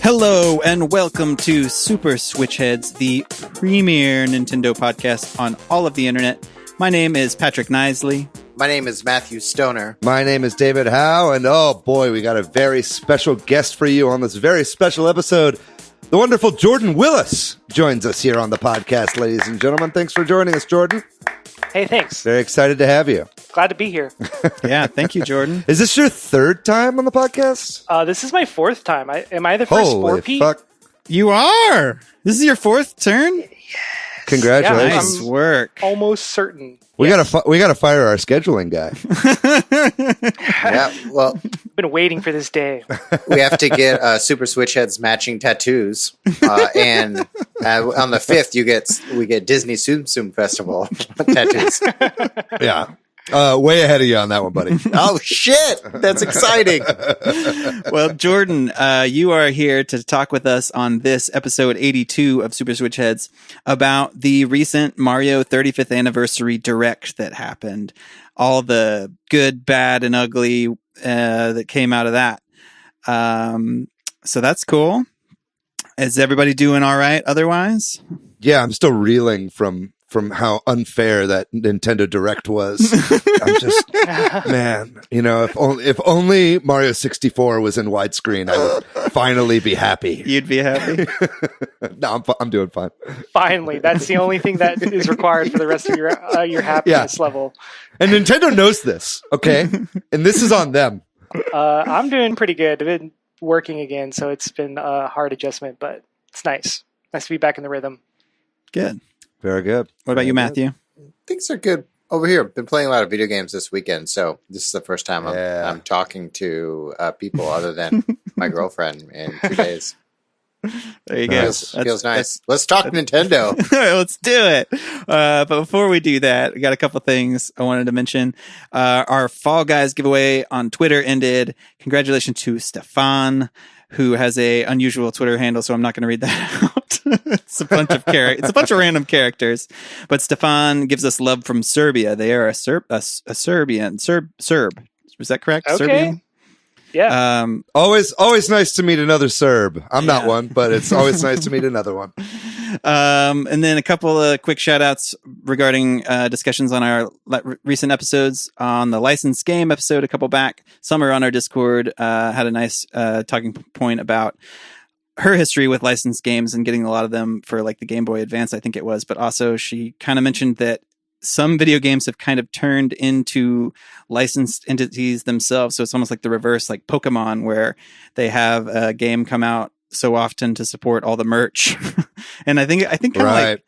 Hello and welcome to Super Switch Headz, the premier Nintendo podcast on all of the internet. My name is Patrick Knisley. My name is Matthew Stoner. My name is David Howe, and oh boy, we got a very special guest for you on this very special episode. The wonderful Jordan Willis joins us here on the podcast, ladies and gentlemen. Thanks for joining us, Jordan. Hey, thanks. Very excited to have you. Glad to be here. Yeah, thank you, Jordan. Is this your third time on the podcast? This is my fourth time. Am I the first Holy four-peat? fuck. You are! This is your fourth turn? Congratulations. Nice work. Almost certain. We gotta fire our scheduling guy. Yeah, well, Been waiting for this day. we have to get Super Switch Headz matching tattoos, and on the 5th, we get Disney Tsum Tsum Festival tattoos. Yeah. Way ahead of you on that one, buddy. Oh shit, that's exciting! Well, Jordan, you are here to talk with us on this episode 82 of Super Switch Headz about the recent Mario 35th anniversary direct that happened. All the good, bad, and ugly that came out of that. So that's cool. Is everybody doing all right otherwise? Yeah, I'm still reeling from how unfair that Nintendo Direct was. I'm just, man, you know, if only Mario 64 was in widescreen, I would finally be happy. You'd be happy? No, I'm doing fine. Finally, that's the only thing that is required for the rest of your happiness level. And Nintendo knows this, okay? And this is on them. I'm doing pretty good. I've been working again, so it's been a hard adjustment, but it's nice. Nice to be back in the rhythm. Good. Very good. What about you, Matthew? Things are good over here. Been playing a lot of video games this weekend, so this is the first time I'm talking to people other than my girlfriend in 2 days. There you go. Feels nice. Let's talk Nintendo. Let's do it. But before we do that, we got a couple things I wanted to mention. Our Fall Guys giveaway on Twitter ended. Congratulations to Stefan, who has a unusual Twitter handle, so I'm not going to read that out. It's a bunch of random characters. But Stefan gives us love from Serbia. They are a Serb. Was that correct? Okay. Serbian? Yeah. Always nice to meet another Serb. I'm not one, but it's always nice to meet another one. And then a couple of quick shout outs regarding discussions on our recent episodes. On the licensed game episode a couple back, Summer on our Discord had a nice talking point about her history with licensed games and getting a lot of them for like the Game Boy Advance, I think it was. But also she kind of mentioned that some video games have kind of turned into licensed entities themselves. So it's almost like the reverse, like Pokemon, where they have a game come out so often to support all the merch. And I think kind of like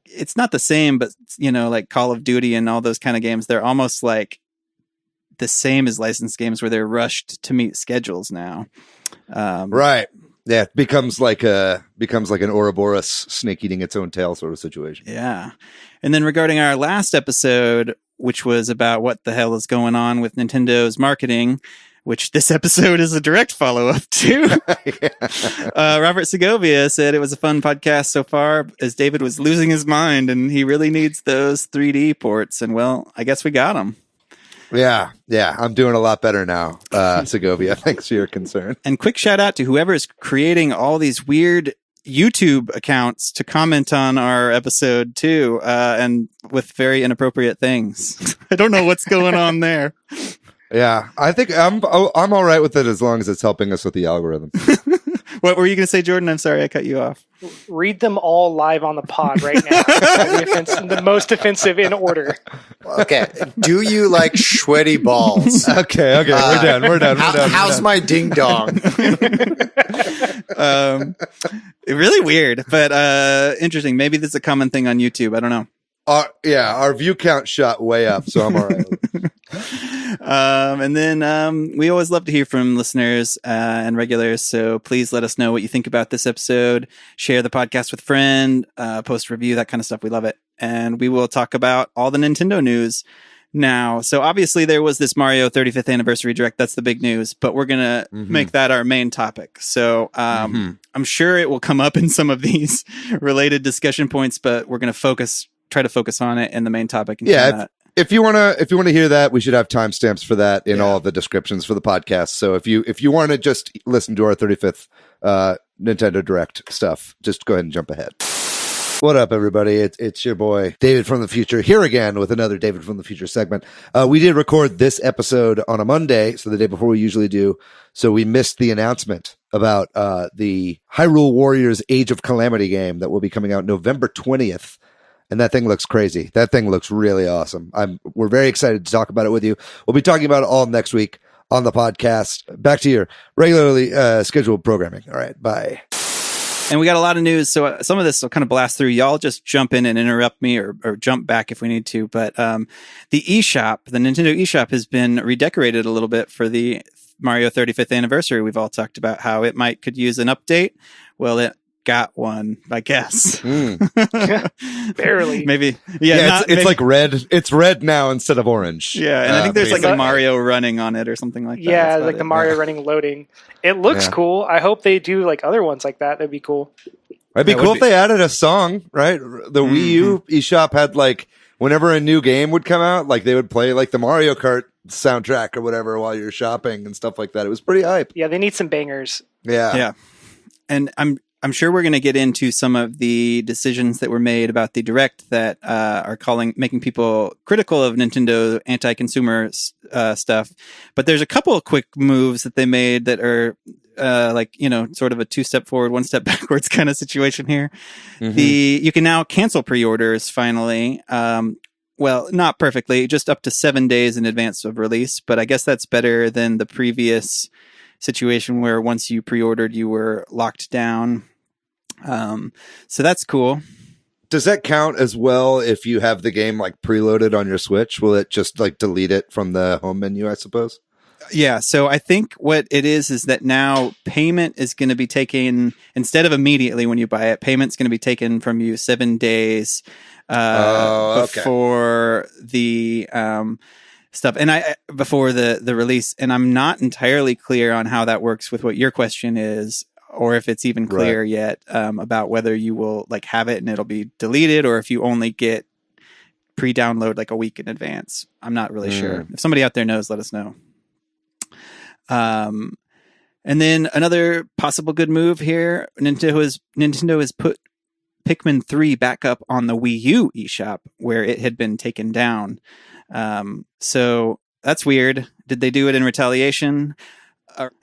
it's not the same, but you know, like Call of Duty and all those kind of games, they're almost like the same as licensed games where they're rushed to meet schedules now. Right. Yeah, it becomes like an Ouroboros snake eating its own tail sort of situation. Yeah. And then regarding our last episode, which was about what the hell is going on with Nintendo's marketing, which this episode is a direct follow-up to. Robert Segovia said it was a fun podcast so far, as David was losing his mind, and he really needs those 3D ports. And, well, I guess we got them. Yeah, I'm doing a lot better now, Segovia. Thanks for your concern. And quick shout out to whoever is creating all these weird YouTube accounts to comment on our episode too, and with very inappropriate things. I don't know what's going on there. Yeah, I think I'm all right with it as long as it's helping us with the algorithm. What were you going to say, Jordan? I'm sorry, I cut you off. Read them all live on the pod right now. The most offensive in order. Okay. Do you like sweaty balls? Okay. We're done. How's my ding dong? Really weird, but interesting. Maybe this is a common thing on YouTube. I don't know. Our view count shot way up, so I'm all right. And then we always love to hear from listeners and regulars, so please let us know what you think about this episode. Share the podcast with a friend, post a review, that kind of stuff. We love it. And we will talk about all the Nintendo news now. So obviously there was this Mario 35th anniversary direct. That's the big news, but we're going to make that our main topic. So I'm sure it will come up in some of these related discussion points, but we're going to focus try to focus on it in the main topic. And if you want to hear that, we should have timestamps for that in all of the descriptions for the podcast. So if you want to just listen to our 35th Nintendo Direct stuff, just go ahead and jump ahead. What up, everybody? It's your boy David from the future here again with another David from the future segment. We did record this episode on a Monday, so the day before we usually do. So we missed the announcement about the Hyrule Warriors Age of Calamity game that will be coming out November 20th. And that thing looks crazy. That thing looks really awesome. We're very excited to talk about it with you. We'll be talking about it all next week on the podcast. Back to your regularly scheduled programming. All right, bye. And we got a lot of news, so some of this will kind of blast through. Y'all just jump in and interrupt me or jump back if we need to. But the eShop, the Nintendo eShop, has been redecorated a little bit for the Mario 35th anniversary. We've all talked about how it could use an update. Well, it got one, I guess. Barely. Maybe. Yeah, it's like red. It's red now instead of orange. Yeah, and I think there's like a Mario running on it or something like that. Yeah, like the Mario running loading. It looks cool. I hope they do like other ones like that. That'd be cool. It'd be cool if they added a song, right? The Wii U eShop had like, whenever a new game would come out, like they would play like the Mario Kart soundtrack or whatever while you're shopping and stuff like that. It was pretty hype. Yeah, they need some bangers. Yeah. And I'm sure we're going to get into some of the decisions that were made about the Direct that are making people critical of Nintendo anti-consumer stuff. But there's a couple of quick moves that they made that are sort of a 2-step forward, 1-step backwards kind of situation here. Mm-hmm. You can now cancel pre-orders finally. Well, not perfectly, just up to 7 days in advance of release. But I guess that's better than the previous situation where once you pre-ordered, you were locked down. So that's cool. Does that count as well if you have the game like preloaded on your Switch? Will it just like delete it from the home menu, I suppose? Yeah. So I think what it is that now payment is going to be taken instead of immediately when you buy it. Payment's going to be taken from you 7 days before the stuff, and before the release. And I'm not entirely clear on how that works with what your question is, or if it's even clear yet about whether you will like have it and it'll be deleted, or if you only get pre-download like a week in advance. I'm not really sure. If somebody out there knows, let us know. And then another possible good move here, Nintendo has put Pikmin 3 back up on the Wii U eShop where it had been taken down. So that's weird. Did they do it in retaliation?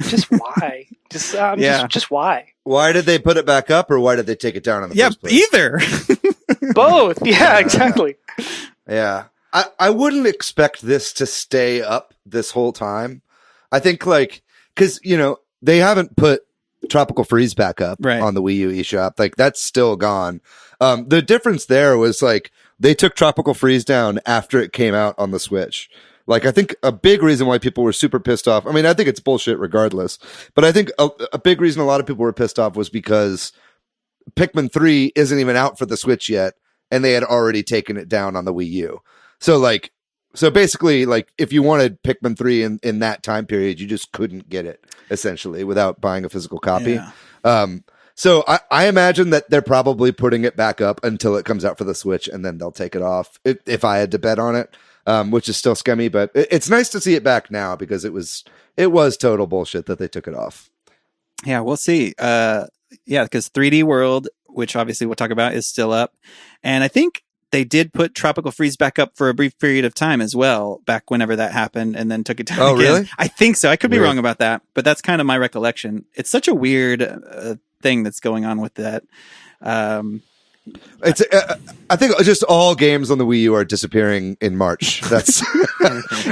Just why? Just why? Why did they put it back up, or why did they take it down in the first place? Either. Both. Yeah, exactly. Yeah. I wouldn't expect this to stay up this whole time. I think because, they haven't put Tropical Freeze back up on the Wii U eShop. Like that's still gone. The difference there was like they took Tropical Freeze down after it came out on the Switch. Like, I think a big reason why people were super pissed off, I mean, I think it's bullshit regardless, but I think a big reason a lot of people were pissed off was because Pikmin 3 isn't even out for the Switch yet, and they had already taken it down on the Wii U. So basically, like, if you wanted Pikmin 3 in that time period, you just couldn't get it, essentially, without buying a physical copy. Yeah. So I imagine that they're probably putting it back up until it comes out for the Switch, and then they'll take it off, if I had to bet on it. Which is still scummy, but it's nice to see it back now because it was total bullshit that they took it off. Yeah, we'll see. Because 3D World, which obviously we'll talk about, is still up. And I think they did put Tropical Freeze back up for a brief period of time as well, back whenever that happened, and then took it down again. Really? I think so. I could be wrong about that, but that's kind of my recollection. It's such a weird thing that's going on with that. It's. I think just all games on the Wii U are disappearing in March. That's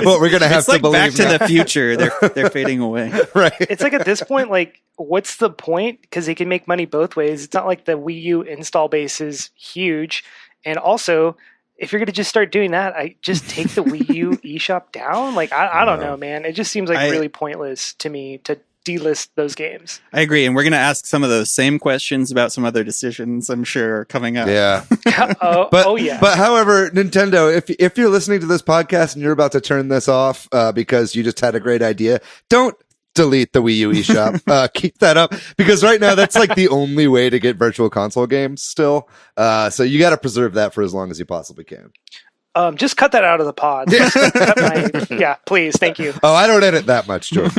what we're gonna have to believe. Back to the Future. They're fading away. Right. It's like at this point, like, what's the point? Because they can make money both ways. It's not like the Wii U install base is huge, and also, if you're gonna just start doing that, I just take the Wii U eShop down. Like, I don't know, man. It just seems like really pointless to me to delist those games. I agree, and we're going to ask some of those same questions about some other decisions, I'm sure, coming up. Yeah. Yeah. But however, Nintendo, if you're listening to this podcast and you're about to turn this off because you just had a great idea, don't delete the Wii U eShop. Keep that up because right now that's like the only way to get virtual console games still. So you got to preserve that for as long as you possibly can. Just cut that out of the pod. Yeah, please. Thank you. Oh, I don't edit that much, George.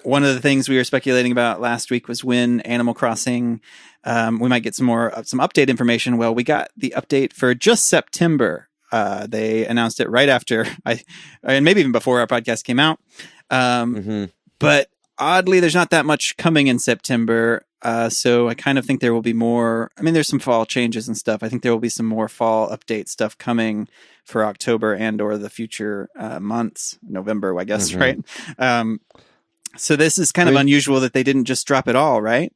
One of the things we were speculating about last week was when Animal Crossing, we might get some update information. Well, we got the update for just September. They announced it right after and maybe even before our podcast came out. But oddly, there's not that much coming in September. So I kind of think there will be more. I mean, there's some fall changes and stuff. I think there will be some more fall update stuff coming for October and or the future months, November, I guess, right? So this is kind of unusual that they didn't just drop it all, right?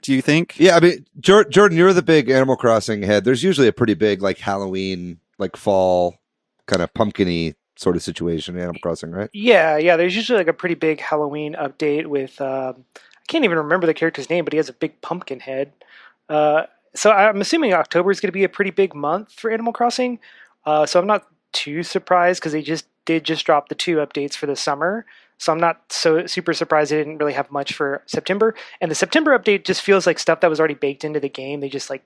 Do you think? Yeah, I mean, Jordan, you're the big Animal Crossing head. There's usually a pretty big like Halloween, like fall kind of pumpkin-y sort of situation in Animal Crossing, right? Yeah. There's usually like a pretty big Halloween update with I can't even remember the character's name, but he has a big pumpkin head. So I'm assuming October is going to be a pretty big month for Animal Crossing. So I'm not too surprised because they did drop the 2 updates for the summer. So I'm not so super surprised they didn't really have much for September. And the September update just feels like stuff that was already baked into the game. They just like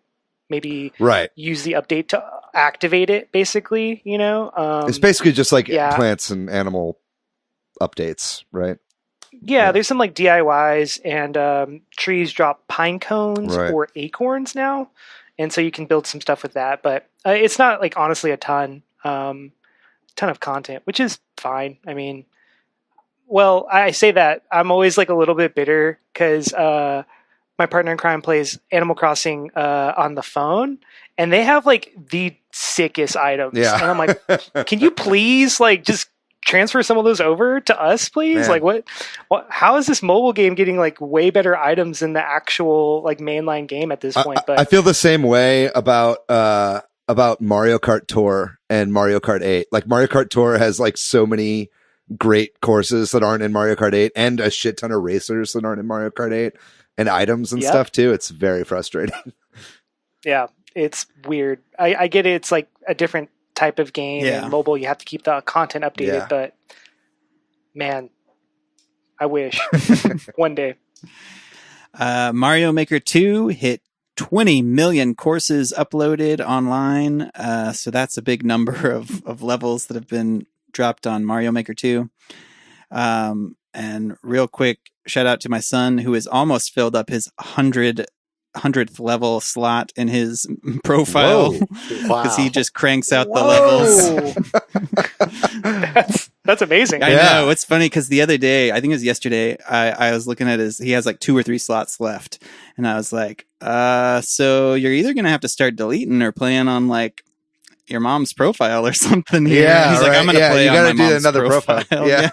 maybe use the update to activate it, basically, you know? It's basically just like plants and animal updates, right? Yeah, there's some like DIYs and trees drop pine cones or acorns now. And so you can build some stuff with that. But it's not like honestly a ton of content, which is fine. I mean, well, I say that I'm always like a little bit bitter because my partner in crime plays Animal Crossing on the phone, and they have like the sickest items. Yeah. And I'm like, can you please like just transfer some of those over to us, please? Man. Like what? How is this mobile game getting like way better items than the actual like mainline game at this point? But I feel the same way about Mario Kart Tour and Mario Kart 8. Like Mario Kart Tour has like so many great courses that aren't in Mario Kart 8 and a shit ton of racers that aren't in Mario Kart 8 and items and stuff too. It's very frustrating. Yeah, it's weird. I get it. It's like a different type of game and mobile. You have to keep the content updated, but man, I wish one day. Mario Maker 2 hit 20 million courses uploaded online. So that's a big number of levels that have been dropped on Mario Maker 2. And real quick, shout out to my son who has almost filled up his 100th level slot in his profile because he just cranks out the levels. That's amazing. I know. It's funny because the other day, I think it was yesterday, I was looking at he has like 2 or 3 slots left. And I was like, so you're either going to have to start deleting or playing on like your mom's profile or something here. Yeah, he's like, I'm going to play on my mom's another profile. Yeah.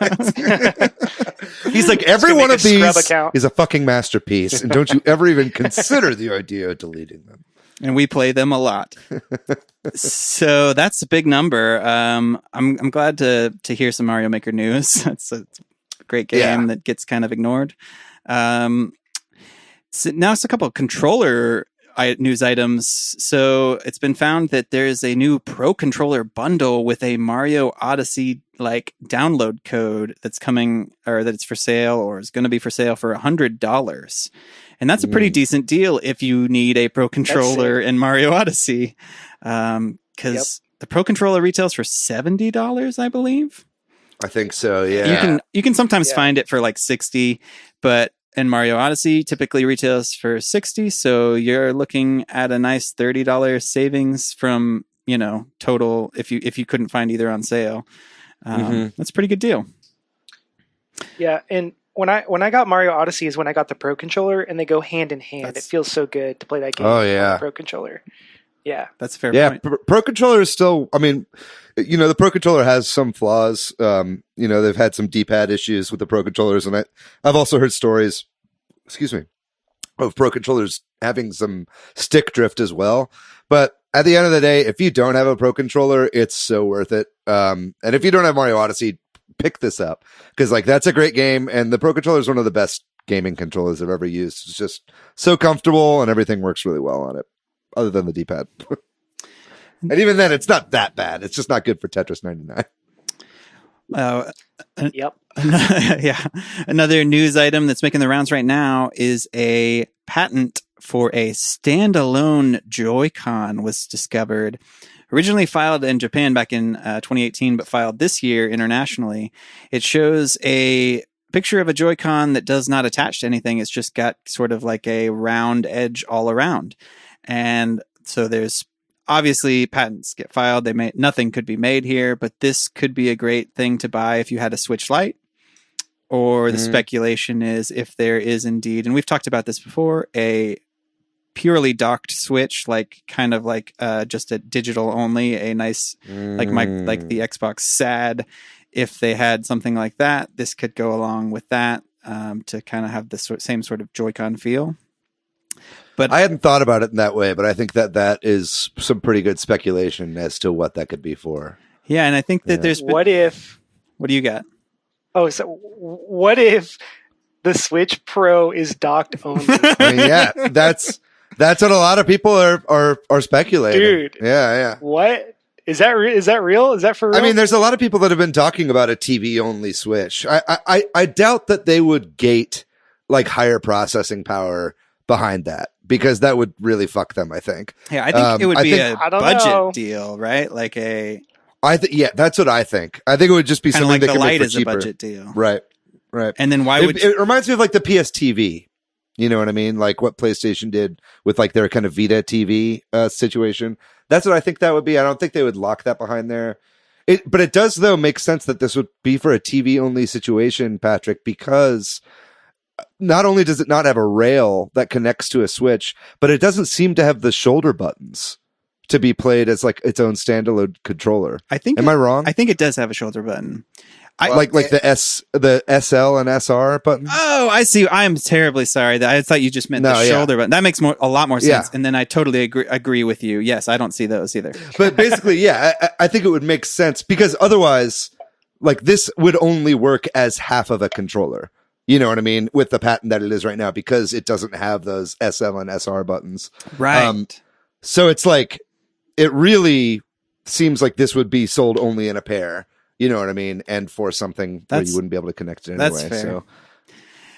He's like, every one of these is a fucking masterpiece, and don't you ever even consider the idea of deleting them. And we play them a lot. So that's a big number. I'm glad to hear some Mario Maker news. It's a great game that gets kind of ignored. So now it's a couple of controller news items. So it's been found that there's a new Pro Controller bundle with a Mario Odyssey like download code that's coming, or that it's for sale or is going to be for sale for $100. And that's a pretty decent deal if you need a Pro Controller in Mario Odyssey. Because the Pro Controller retails for $70, I believe. I think so, yeah. You can sometimes find it for like $60, but in Mario Odyssey typically retails for $60, so you're looking at a nice $30 savings from, total if you couldn't find either on sale. That's a pretty good deal. Yeah, and when I got Mario Odyssey is when I got the Pro Controller, and they go hand in hand. It feels so good to play that game on the Pro Controller. Yeah. That's a fair point. Yeah, Pro Controller is still, I mean, the Pro Controller has some flaws. They've had some D-pad issues with the Pro Controllers, and I've also heard stories, of Pro Controllers having some stick drift as well. But at the end of the day, if you don't have a Pro Controller, it's so worth it. And if you don't have Mario Odyssey, pick this up, because that's a great game, and the Pro Controller is one of the best gaming controllers I've ever used. It's just so comfortable, and everything works really well on it, other than the D-pad. And even then, it's not that bad. It's just not good for Tetris 99. Yep. Yeah. Another news item that's making the rounds right now is a patent for a standalone Joy-Con was discovered. Originally filed in Japan back in 2018, but filed this year internationally. It shows a picture of a Joy-Con that does not attach to anything. It's just got sort of like a round edge all around. And so there's obviously patents get filed. Nothing could be made here, but this could be a great thing to buy if you had a Switch Lite. Or the speculation is if there is indeed, and we've talked about this before, a purely docked Switch, like kind of like just a digital only, a nice like the Xbox SAD. If they had something like that, this could go along with that to kind of have the same sort of Joy-Con feel. But I hadn't thought about it in that way, but I think that is some pretty good speculation as to what that could be for. Yeah, and I think that there's... What if... What do you got? Oh, so what if the Switch Pro is docked only? I mean, yeah, that's what a lot of people are speculating. Dude. Yeah. What? Is that real? Is that for real? I mean, there's a lot of people that have been talking about a TV-only Switch. I doubt that they would gate like higher processing power behind that, because that would really fuck them, I think. Yeah, I think it would be a budget deal, right? Like that's what I think. I think it would just be kind something of like that the could Lite be is cheaper. a budget deal. Right. And then why would it reminds me of like the PS TV. You know what I mean? Like what PlayStation did with like their kind of Vita TV situation. That's what I think that would be. I don't think they would lock that behind there. But it does, though, make sense that this would be for a TV-only situation, Patrick, because not only does it not have a rail that connects to a Switch, but it doesn't seem to have the shoulder buttons to be played as like its own standalone controller. Am I wrong? I think it does have a shoulder button. Like the SL and SR buttons. Oh, I see. I am terribly sorry. I thought you just meant the shoulder button. That makes a lot more sense. Yeah. And then I totally agree with you. Yes, I don't see those either. But basically, yeah, I think it would make sense, because otherwise, like, this would only work as half of a controller. You know what I mean? With the patent that it is right now, because it doesn't have those SL and SR buttons. Right. So it's like, it really seems like this would be sold only in a pair. You know what I mean? And for something where you wouldn't be able to connect it anyway. That's fair. So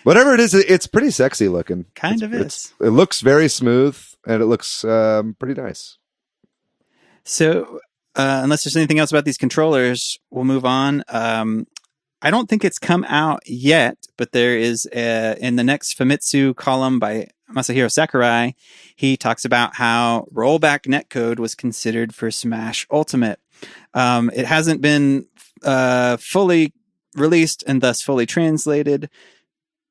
whatever it is, it's pretty sexy looking. It looks very smooth, and it looks pretty nice. So unless there's anything else about these controllers, we'll move on. I don't think it's come out yet, but there is in the next Famitsu column by Masahiro Sakurai, he talks about how rollback netcode was considered for Smash Ultimate. It hasn't been fully released and thus fully translated,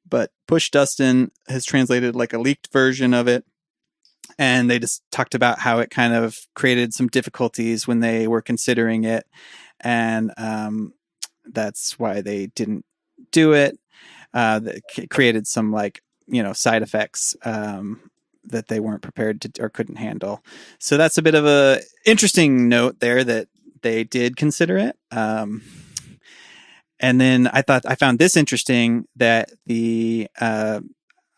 but Push Dustin has translated like a leaked version of it. And they just talked about how it kind of created some difficulties when they were considering it. And that's why they didn't do it. That created some side effects that they weren't prepared to or couldn't handle. So that's a bit of a interesting note there that they did consider it. And then I found this interesting that I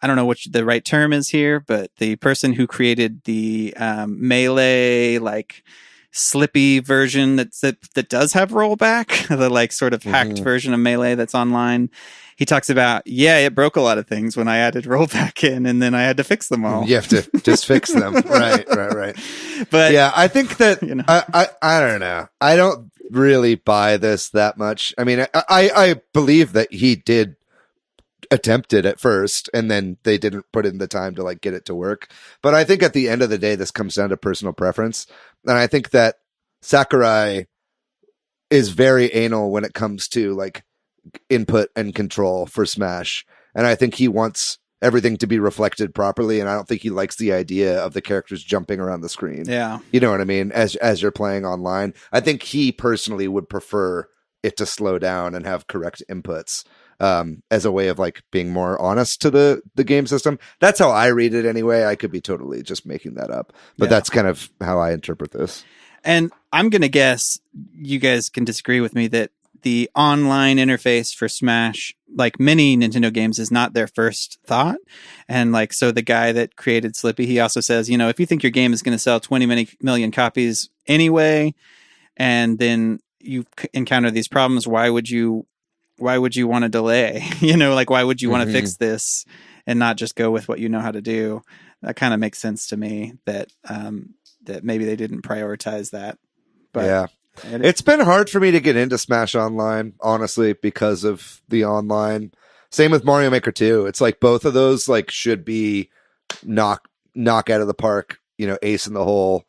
don't know what the right term is here, but the person who created the Melee slippy version that does have rollback, the sort of hacked version of Melee that's online, he talks about, it broke a lot of things when I added rollback in, and then I had to fix them all. You have to just fix them. Right. But yeah, I think that, I don't know. I don't really buy this that much. I mean, I believe that he did attempt it at first, and then they didn't put in the time to get it to work. But I think at the end of the day, this comes down to personal preference. And I think that Sakurai is very anal when it comes to input and control for Smash. And I think he wants everything to be reflected properly. And I don't think he likes the idea of the characters jumping around the screen. Yeah. You know what I mean? As you're playing online, I think he personally would prefer it to slow down and have correct inputs. As a way of being more honest to the game system. That's how I read it anyway. I could be totally just making that up, but that's kind of how I interpret this. And I'm going to guess you guys can disagree with me that the online interface for Smash, like many Nintendo games, is not their first thought. And so the guy that created Slippy, he also says, if you think your game is going to sell 20 million copies anyway, and then encounter these problems, why would you want to delay? Like, why would you want to fix this and not just go with what you know how to do? That kind of makes sense to me that maybe they didn't prioritize that. But yeah. It's been hard for me to get into Smash Online, honestly, because of the online. Same with Mario Maker 2. It's like both of those like should be knock out of the park, ace in the hole,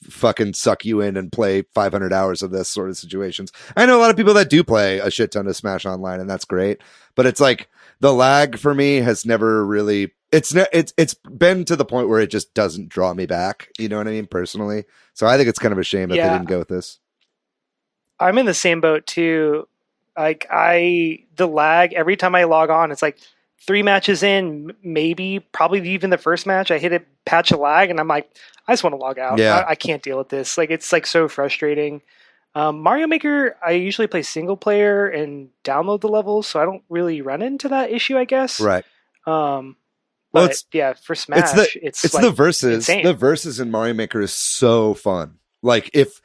fucking suck you in and play 500 hours of this sort of situations. I know a lot of people that do play a shit ton of Smash Online, and that's great. But it's like the lag for me has never really. It's been to the point where it just doesn't draw me back. You know what I mean? Personally, so I think it's kind of a shame that they didn't go with this. I'm in the same boat too. Like the lag every time I log on, it's like 3 matches in, probably even the first match, I hit a patch of lag, and I'm like, I just want to log out. Yeah. I can't deal with this. Like, it's like so frustrating. Mario Maker, I usually play single player and download the levels, so I don't really run into that issue, I guess. Right. But for Smash, it's like the verses. insane. The verses in Mario Maker is so fun. Like if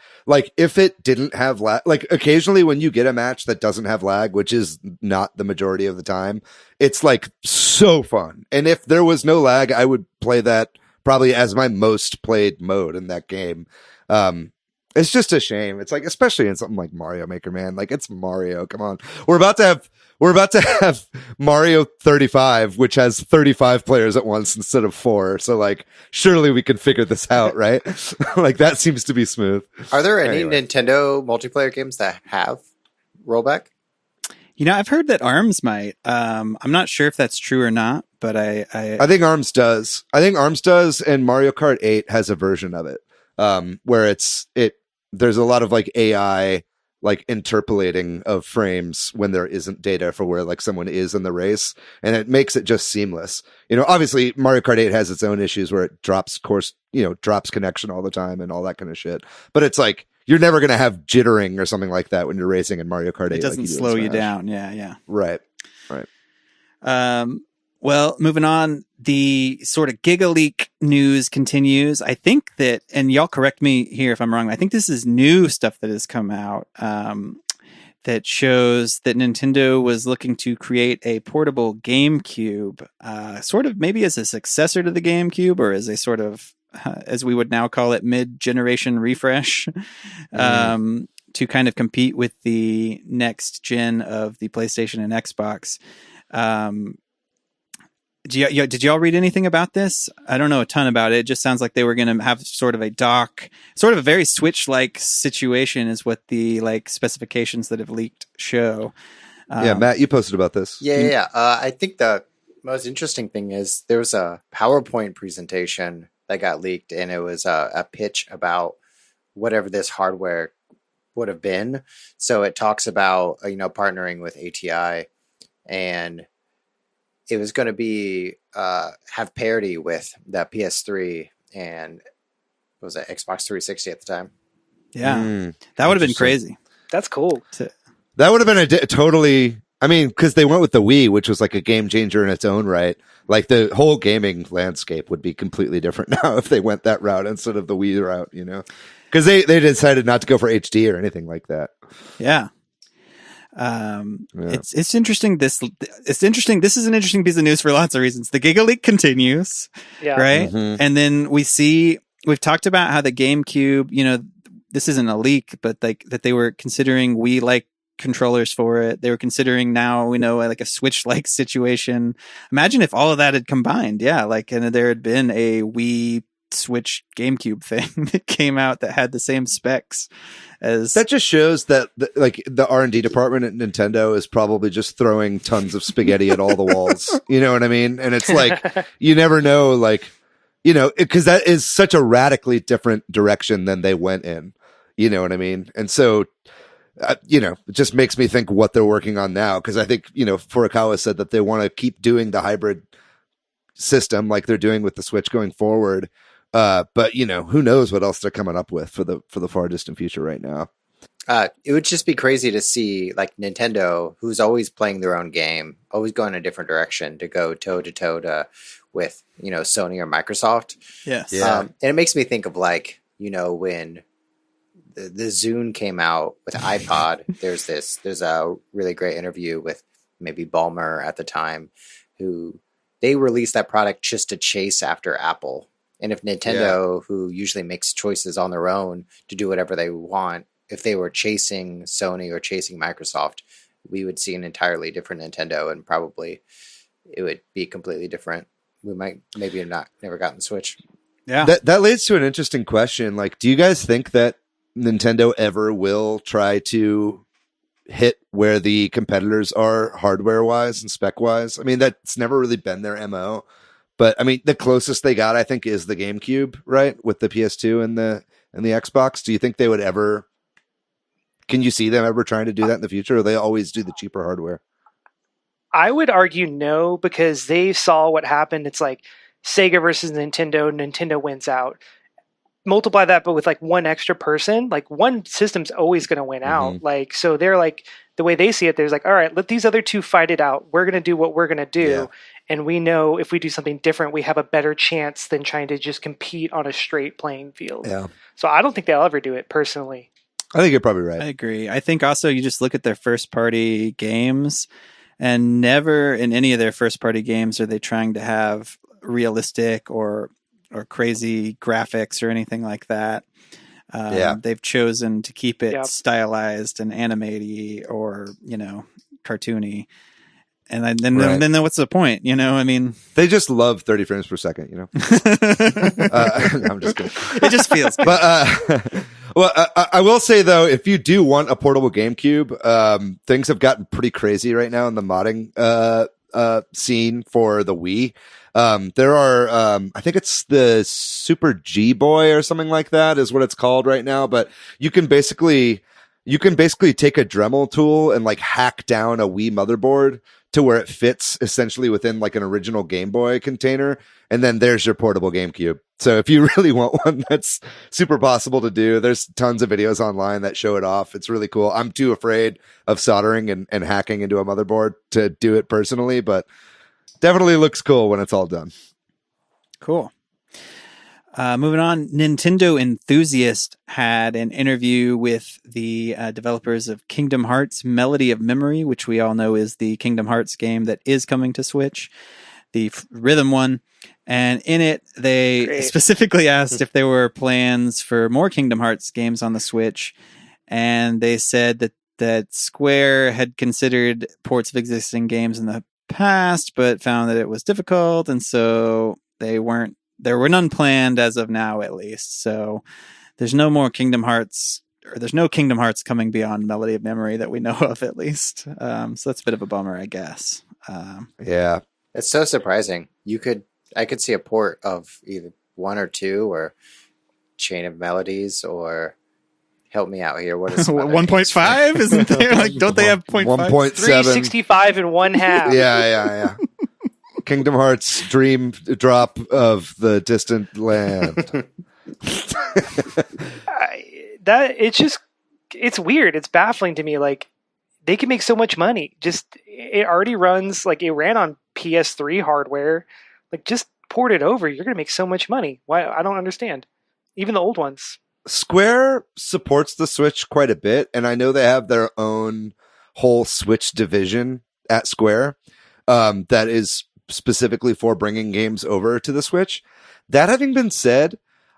it didn't have lag, like occasionally when you get a match that doesn't have lag, which is not the majority of the time, it's like so fun. And if there was no lag, I would play that probably as my most played mode in that game. It's just a shame. It's like, especially in something like Mario Maker, man. Like, it's Mario. Come on. We're about to have Mario 35, which has 35 players at once instead of 4. So, like, surely we can figure this out, right? Like, that seems to be smooth. Are there any Nintendo multiplayer games that have rollback? I've heard that ARMS might. I'm not sure if that's true or not, but I think ARMS does. And Mario Kart 8 has a version of it, where there's a lot of like AI like interpolating of frames when there isn't data for where like someone is in the race, and it makes it just seamless. Obviously Mario Kart 8 has its own issues where it drops connection all the time and all that kind of shit. But it's like you're never going to have jittering or something like that when you're racing in Mario Kart 8. It doesn't slow you down. Yeah. Right. Well, moving on, the sort of Giga Leak news continues. I think that, and y'all correct me here if I'm wrong, I think this is new stuff that has come out that shows that Nintendo was looking to create a portable GameCube, sort of maybe as a successor to the GameCube, or as a sort of, as we would now call it, mid-generation refresh, to kind of compete with the next gen of the PlayStation and Xbox. Did y'all read anything about this? I don't know a ton about it. It just sounds like they were going to have sort of a dock, sort of a very Switch-like situation is what the like specifications that have leaked show. Matt, you posted about this. Yeah. I think the most interesting thing is there was a PowerPoint presentation that got leaked, and it was a pitch about whatever this hardware would have been. So it talks about, partnering with ATI, and it was going to be have parity with the PS3 and what was it, Xbox 360 at the time. Yeah, that would have been crazy. That's cool. That would have been totally. I mean, because they went with the Wii, which was like a game changer in its own right. Like the whole gaming landscape would be completely different now if they went that route instead of the Wii route. Because they decided not to go for HD or anything like that. Yeah. It's interesting. This is an interesting piece of news for lots of reasons. The Giga Leak continues, right? Mm-hmm. And then we've talked about how the GameCube, this isn't a leak, but like that they were considering Wii-like controllers for it. They were considering now, like a Switch-like situation. Imagine if all of that had combined. Yeah. Like, and there had been a Wii Switch GameCube thing that came out that had the same specs as that. Just shows that the R&D department at Nintendo is probably just throwing tons of spaghetti at all the walls. You know what I mean? And it's like, you never know, because that is such a radically different direction than they went in. You know what I mean? And so, it just makes me think what they're working on now. Cause I think, Furukawa said that they want to keep doing the hybrid system like they're doing with the Switch going forward. But who knows what else they're coming up with for the far distant future right now. It would just be crazy to see like Nintendo, who's always playing their own game, always going a different direction, to go toe to toe with Sony or Microsoft. Yes. And it makes me think of like when the Zune came out with iPod. There's a really great interview with maybe Ballmer at the time, who they released that product just to chase after Apple. And if Nintendo, who usually makes choices on their own to do whatever they want, if they were chasing Sony or chasing Microsoft, we would see an entirely different Nintendo, and probably it would be completely different. We might maybe have never gotten the Switch. Yeah. That leads to an interesting question. Like, do you guys think that Nintendo ever will try to hit where the competitors are hardware wise and spec wise? I mean, that's never really been their MO. But I mean, the closest they got, I think, is the GameCube, right? With the PS2 and the Xbox. Do you think they would ever? Can you see them ever trying to do that in the future, or they always do the cheaper hardware? I would argue no, because they saw what happened. It's like Sega versus Nintendo. Nintendo wins out. Multiply that, but with like one extra person, like one system's always going to win out. Like, so they're like, the way they see it, there's like, all right, let these other two fight it out. We're going to do what we're going to do. Yeah. And we know if we do something different, we have a better chance than trying to just compete on a straight playing field. Yeah. So I don't think they'll ever do it personally. I think you're probably right. I agree. I think also you just look at their first party games, and never in any of their first party games are they trying to have realistic or crazy graphics or anything like that. They've chosen to keep it stylized and animated or, cartoony. And then what's the point? I mean, they just love 30 frames per second, I'm just kidding. It just feels good. But, I will say though, if you do want a portable GameCube, things have gotten pretty crazy right now in the modding, scene for the Wii. There are, I think it's the Super G Boy or something like that is what it's called right now. But you can basically take a Dremel tool and like hack down a Wii motherboard to where it fits essentially within like an original Game Boy container. And then there's your portable GameCube. So if you really want one, that's super possible to do. There's tons of videos online that show it off. It's really cool. I'm too afraid of soldering and hacking into a motherboard to do it personally, but definitely looks cool when it's all done. Cool. Moving on, Nintendo Enthusiast had an interview with the developers of Kingdom Hearts Melody of Memory, which we all know is the Kingdom Hearts game that is coming to Switch, the rhythm one. And in it, they specifically asked if there were plans for more Kingdom Hearts games on the Switch. And they said that Square had considered ports of existing games in the past, but found that it was difficult. And so there were none planned as of now, at least. So there's no more Kingdom Hearts, or there's no Kingdom Hearts coming beyond Melody of Memory that we know of, at least. So that's a bit of a bummer, I guess. Yeah. It's so surprising. I could see a port of either 1 or 2 or Chain of Melodies, or help me out here. What is 1.5? Isn't there? Like, don't they have 0.5? 1.7. 365 and 1/2. Yeah. Kingdom Hearts Dream Drop of the Distant Land. It's weird. It's baffling to me. Like, they can make so much money. It already runs, like, it ran on PS3 hardware. Like, just port it over. You're going to make so much money. Why? I don't understand. Even the old ones. Square supports the Switch quite a bit, and I know they have their own whole Switch division at Square that is specifically for bringing games over to the Switch. That having been said,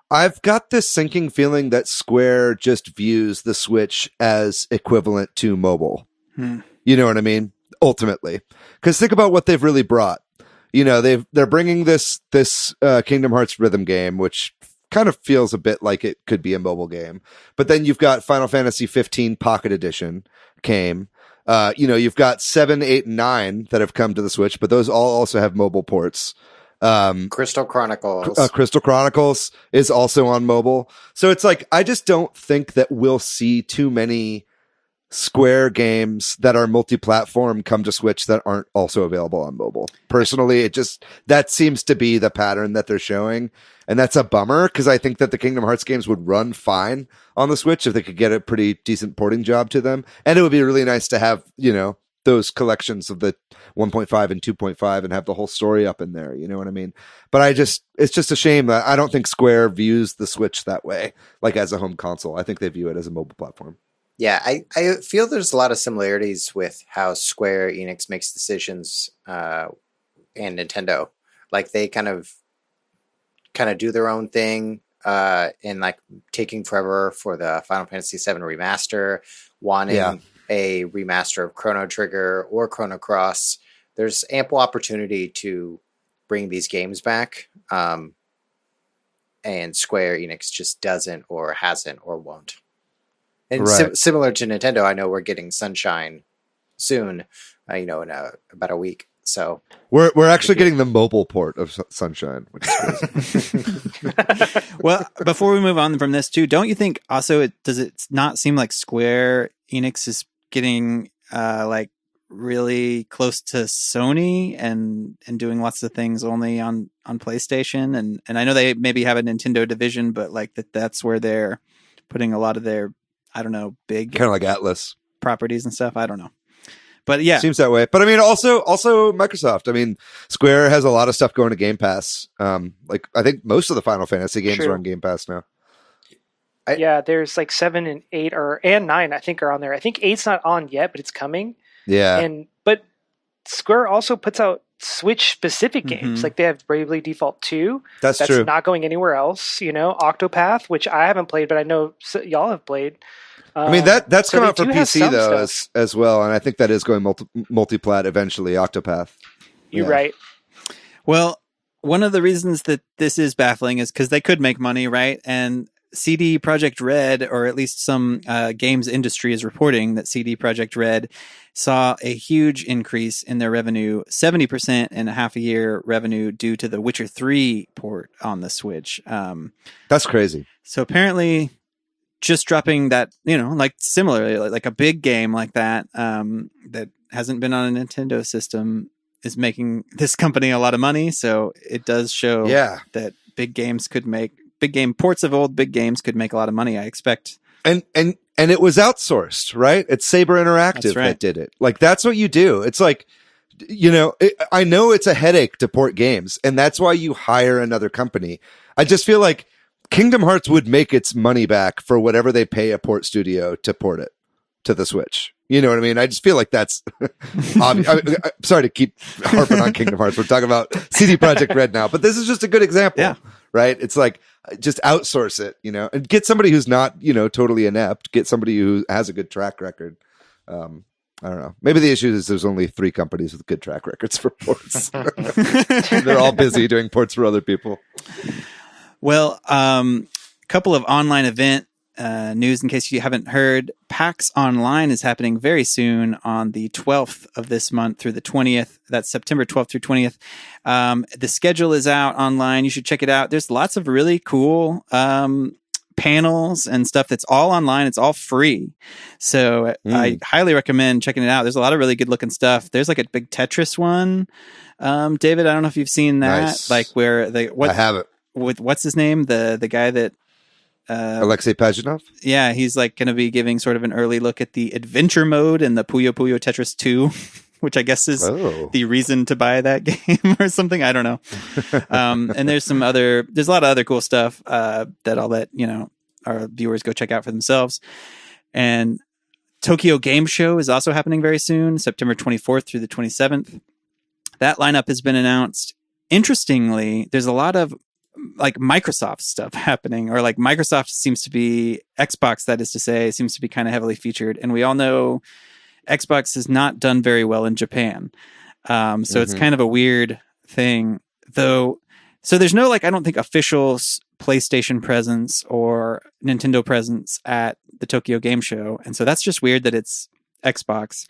I've got this sinking feeling that Square just views the Switch as equivalent to mobile. You know what I mean? Ultimately. Because think about what they've really brought. They're bringing this Kingdom Hearts rhythm game, which kind of feels a bit like it could be a mobile game. But then you've got Final Fantasy 15 Pocket Edition came. You've got 7, 8, and 9 that have come to the Switch, but those all also have mobile ports. Crystal Chronicles. Crystal Chronicles is also on mobile. So it's like, I just don't think that we'll see too many Square games that are multi-platform come to Switch that aren't also available on mobile. Personally, that seems to be the pattern that they're showing. And that's a bummer, because I think that the Kingdom Hearts games would run fine on the Switch if they could get a pretty decent porting job to them. And it would be really nice to have, those collections of the 1.5 and 2.5 and have the whole story up in there. You know what I mean? But it's just a shame that I don't think Square views the Switch that way, like as a home console. I think they view it as a mobile platform. Yeah, I feel there's a lot of similarities with how Square Enix makes decisions and Nintendo. Like they kind of do their own thing in like taking forever for the Final Fantasy VII remaster, wanting a remaster of Chrono Trigger or Chrono Cross. There's ample opportunity to bring these games back, and Square Enix just doesn't or hasn't or won't. And similar to Nintendo, I know we're getting Sunshine soon, in about a week. So we're actually getting the mobile port of Sunshine, which is crazy. Well, before we move on from this too, don't you think also does it not seem like Square Enix is getting like really close to Sony and doing lots of things only on PlayStation, and I know they maybe have a Nintendo division, but like that's where they're putting a lot of their, I don't know, big kind of like Atlas properties and stuff. I don't know. But yeah, seems that way. But I mean, also Microsoft. I mean, Square has a lot of stuff going to Game Pass. Like I think most of the Final Fantasy games are on Game Pass now. Yeah, there's like 7 and 8 and 9. I think are on there. I think 8's not on yet, but it's coming. Yeah, but Square also puts out Switch specific games. Like they have Bravely Default 2. That's true. Not going anywhere else. Octopath, which I haven't played, but I know y'all have played. I mean that's come out for PC though as well, and I think that is going multi-plat eventually. Octopath. You're right. Well, one of the reasons that this is baffling is because they could make money, right? And CD Projekt Red, or at least some games industry is reporting that CD Projekt Red saw a huge increase in their revenue, 70% in a half a year revenue due to the Witcher 3 port on the Switch. That's crazy. So apparently just dropping that, like similarly, like a big game like that, that hasn't been on a Nintendo system is making this company a lot of money. So it does show that big game ports of old big games could make a lot of money, I expect. And it was outsourced, right? It's Saber Interactive that did it. Like, that's what you do. It's like, I know it's a headache to port games, and that's why you hire another company. I just feel like Kingdom Hearts would make its money back for whatever they pay a port studio to port it to the Switch. You know what I mean? I just feel like that's obvious. I'm sorry to keep harping on Kingdom Hearts. We're talking about CD Projekt Red now, but this is just a good example, right? It's like, just outsource it, and get somebody who's not, totally inept. Get somebody who has a good track record. I don't know. Maybe the issue is there's only 3 companies with good track records for ports. They're all busy doing ports for other people. Well, a couple of online event news in case you haven't heard. PAX Online is happening very soon on the 12th of this month through the 20th. That's September 12th through 20th. The schedule is out online. You should check it out. There's lots of really cool panels and stuff that's all online. It's all free. So I highly recommend checking it out. There's a lot of really good looking stuff. There's like a big Tetris one. David, I don't know if you've seen that. Nice. Like where I haven't. With what's his name? The guy that Alexei Pajitnov? Yeah, he's like going to be giving sort of an early look at the adventure mode in the Puyo Puyo Tetris 2, which I guess is the reason to buy that game or something. I don't know. And there's a lot of other cool stuff that I'll let, our viewers go check out for themselves. And Tokyo Game Show is also happening very soon, September 24th through the 27th. That lineup has been announced. Interestingly, there's a lot of like Microsoft stuff happening, or like Microsoft seems to be Xbox, that is to say, seems to be kind of heavily featured. And we all know Xbox has not done very well in Japan. So it's kind of a weird thing though. So there's no, like, I don't think official PlayStation presence or Nintendo presence at the Tokyo Game Show. And so that's just weird that it's Xbox.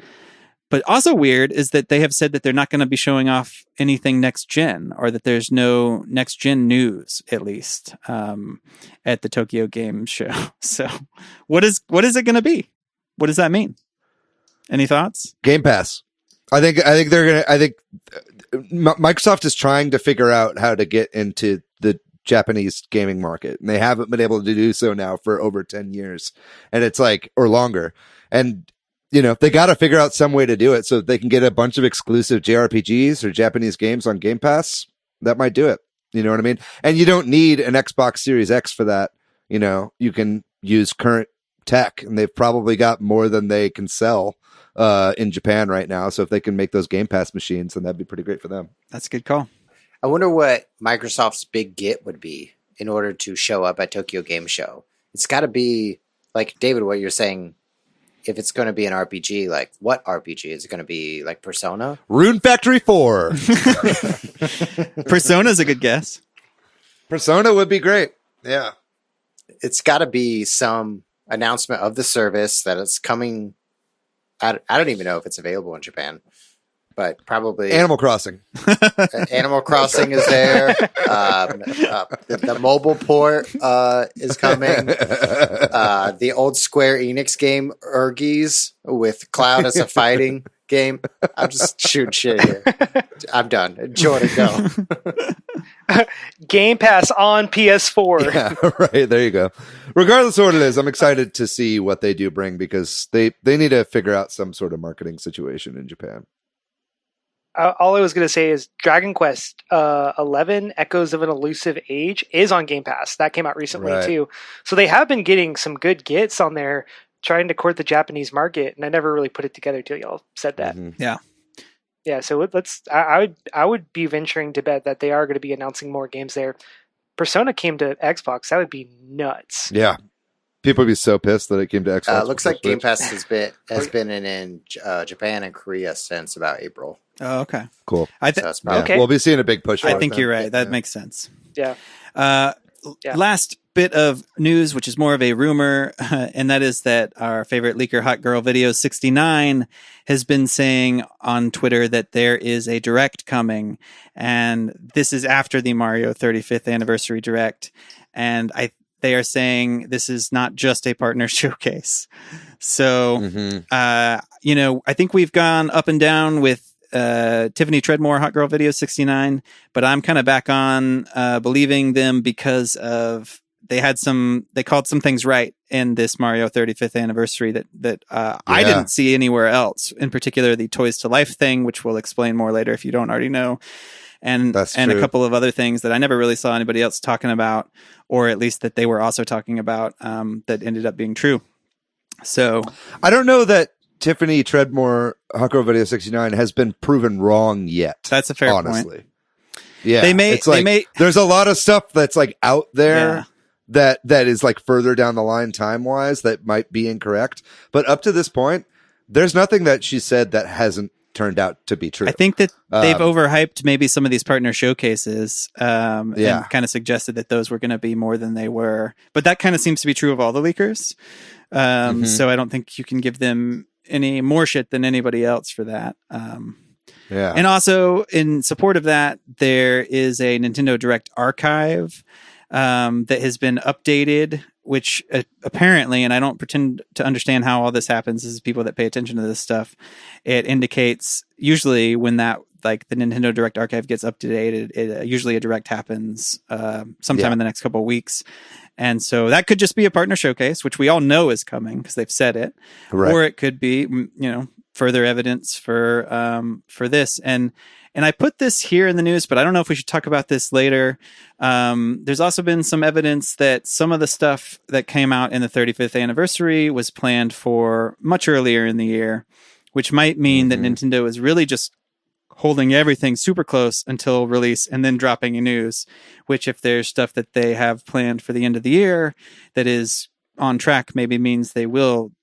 But also weird is that they have said that they're not going to be showing off anything next gen, or that there's no next gen news, at least, at the Tokyo Game Show. So what is it going to be? What does that mean? Any thoughts? Game Pass. I think Microsoft is trying to figure out how to get into the Japanese gaming market, and they haven't been able to do so now for over 10 years. And it's like, or longer. And they got to figure out some way to do it so that they can get a bunch of exclusive JRPGs or Japanese games on Game Pass. That might do it. You know what I mean? And you don't need an Xbox Series X for that. You can use current tech, and they've probably got more than they can sell in Japan right now. So if they can make those Game Pass machines, then that'd be pretty great for them. That's a good call. I wonder what Microsoft's big get would be in order to show up at Tokyo Game Show. It's got to be, like, David, what you're saying, if it's going to be an RPG, like, what RPG? Is it going to be, like, Persona? Rune Factory 4. Persona's a good guess. Persona would be great. Yeah. It's got to be some announcement of the service that it's coming. I don't even know if it's available in Japan, but probably Animal Crossing. Animal Crossing is there. The mobile port is coming. The old Square Enix game, Urgies, with Cloud as a fighting game. I'm just shooting shit here. I'm done. Jordan, go. Game Pass on PS4. Yeah, right. There you go. Regardless of what it is, I'm excited to see what they do bring, because they need to figure out some sort of marketing situation in Japan. All I was going to say is Dragon Quest 11 Echoes of an Elusive Age is on Game Pass. That came out recently too. So they have been getting some good gets on there trying to court the Japanese market, and I never really put it together till y'all said that. Mm-hmm. Yeah, so I would be venturing to bet that they are going to be announcing more games there. Persona came to Xbox. That would be nuts. Yeah. People would be so pissed that it came to Xbox. Looks like Game Pass has been in Japan and Korea since about April. Oh, okay. Cool. Okay. We'll be seeing a big push. I think you're right. That makes sense. Yeah. Last bit of news, which is more of a rumor, and that is that our favorite leaker, Hot Girl Video 69, has been saying on Twitter that there is a direct coming, and this is after the Mario 35th anniversary direct, and they are saying this is not just a partner showcase. So, I think we've gone up and down with Tiffany Treadmore, Hot Girl Video 69, but I'm kind of back on believing them because of they called some things right in this Mario 35th anniversary that I didn't see anywhere else. In particular, the Toys to Life thing, which we'll explain more later if you don't already know. And a couple of other things that I never really saw anybody else talking about, or at least that they were also talking about, that ended up being true. So I don't know that Tiffany Treadmore, Hot Girl Video 69 has been proven wrong yet. That's a fair honestly. point. Yeah. There's a lot of stuff that's like out there that is like further down the line time-wise that might be incorrect. But up to this point, there's nothing that she said that hasn't turned out to be true. I think that they've overhyped maybe some of these partner showcases and kind of suggested that those were going to be more than they were. But that kind of seems to be true of all the leakers. So I don't think you can give them any more shit than anybody else for that. And also in support of that, there is a Nintendo Direct archive that has been updated, which apparently, and I don't pretend to understand how all this happens, this is people that pay attention to this stuff, it indicates usually when that, like the Nintendo Direct archive gets updated, usually a direct happens sometime in the next couple of weeks. And so that could just be a partner showcase, which we all know is coming because they've said it. Right. Or it could be, further evidence for this. And I put this here in the news, but I don't know if we should talk about this later. There's also been some evidence that some of the stuff that came out in the 35th anniversary was planned for much earlier in the year, which might mean that Nintendo is really just holding everything super close until release and then dropping news, which if there's stuff that they have planned for the end of the year that is on track, maybe means they will